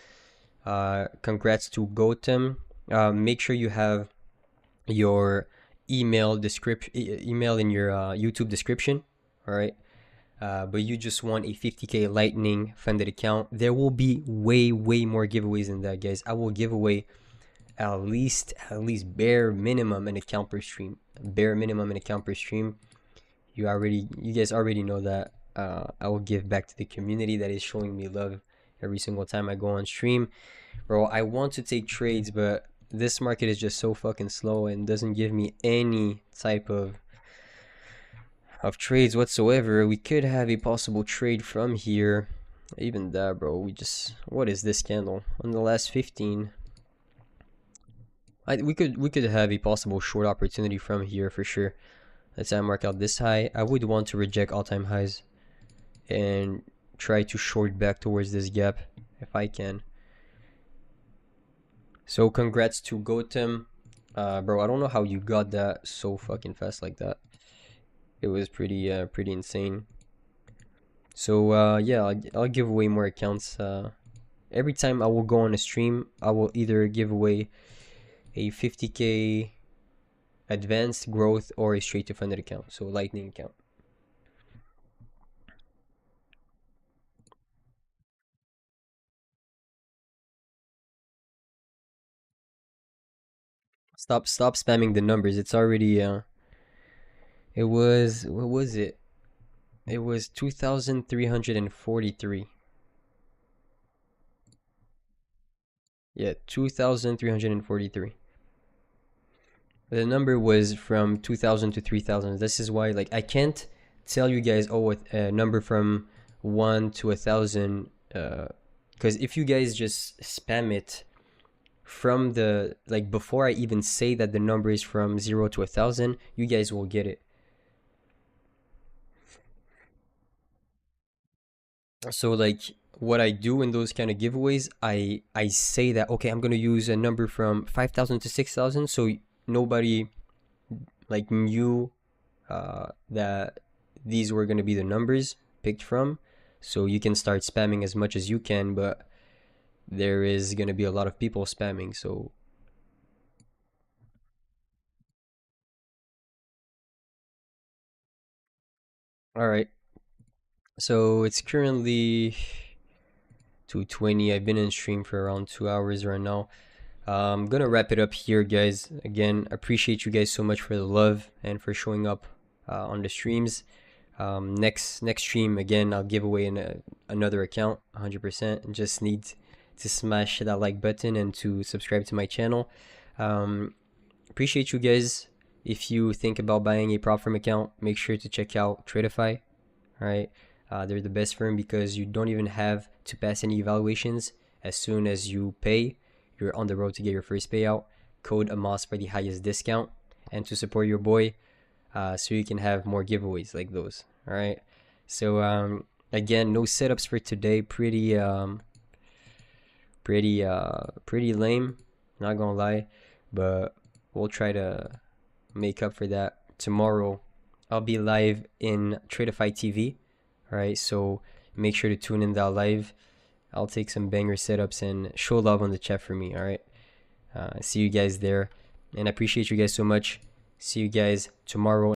congrats to Gotham. Make sure you have your email in your YouTube description. All right. But you just want a 50k Lightning funded account. There will be way more giveaways than that, guys. I will give away at least bare minimum an account per stream. Bare minimum an account per stream. You guys already know that. I will give back to the community that is showing me love every single time I go on stream. Bro, I want to take trades, but this market is just so fucking slow and doesn't give me any type of trades whatsoever. We could have a possible trade from here. Even that, bro, what is this candle on the last 15? We could have a possible short opportunity from here for sure. Let's say I mark out this high. I would want to reject all-time highs and try to short back towards this gap if I can. So congrats to Gotham. Bro, I don't know how you got that so fucking fast like that. It was pretty insane. So yeah, I'll give away more accounts. Every time I will go on a stream, I will either give away a 50k advanced growth or a straight to funded account, so Lightning account. Stop spamming the numbers. It's already it was, what was it? It was 2,343. Yeah, 2,343. The number was from 2,000 to 3,000. This is why, like, I can't tell you guys, oh, a number from 1 to 1,000, because if you guys just spam it from the, like, before I even say that the number is from 0 to 1,000, you guys will get it. So, like, what I do in those kind of giveaways, I say that, okay, I'm gonna use a number from 5,000 to 6,000, so nobody like knew that these were gonna be the numbers picked from. So you can start spamming as much as you can, but there is gonna be a lot of people spamming. So all right. So it's currently 2:20. I've been in stream for around 2 hours right now. I'm gonna wrap it up here, guys. Again, appreciate you guys so much for the love and for showing up on the streams. Next stream, again, I'll give away another account 100%, and just need to smash that like button and to subscribe to my channel. Appreciate you guys. If you think about buying a prop firm account, make sure to check out Tradeify. All right, they're the best firm because you don't even have to pass any evaluations. As soon as you pay, you're on the road to get your first payout. Code AMOS for the highest discount, and to support your boy, so you can have more giveaways like those. All right. So again, no setups for today. Pretty lame. Not gonna lie, but we'll try to make up for that tomorrow. I'll be live in Tradeify TV. All right. So make sure to tune in that live. I'll take some banger setups and show love on the chat for me. All right. See you guys there, and I appreciate you guys so much. See you guys tomorrow.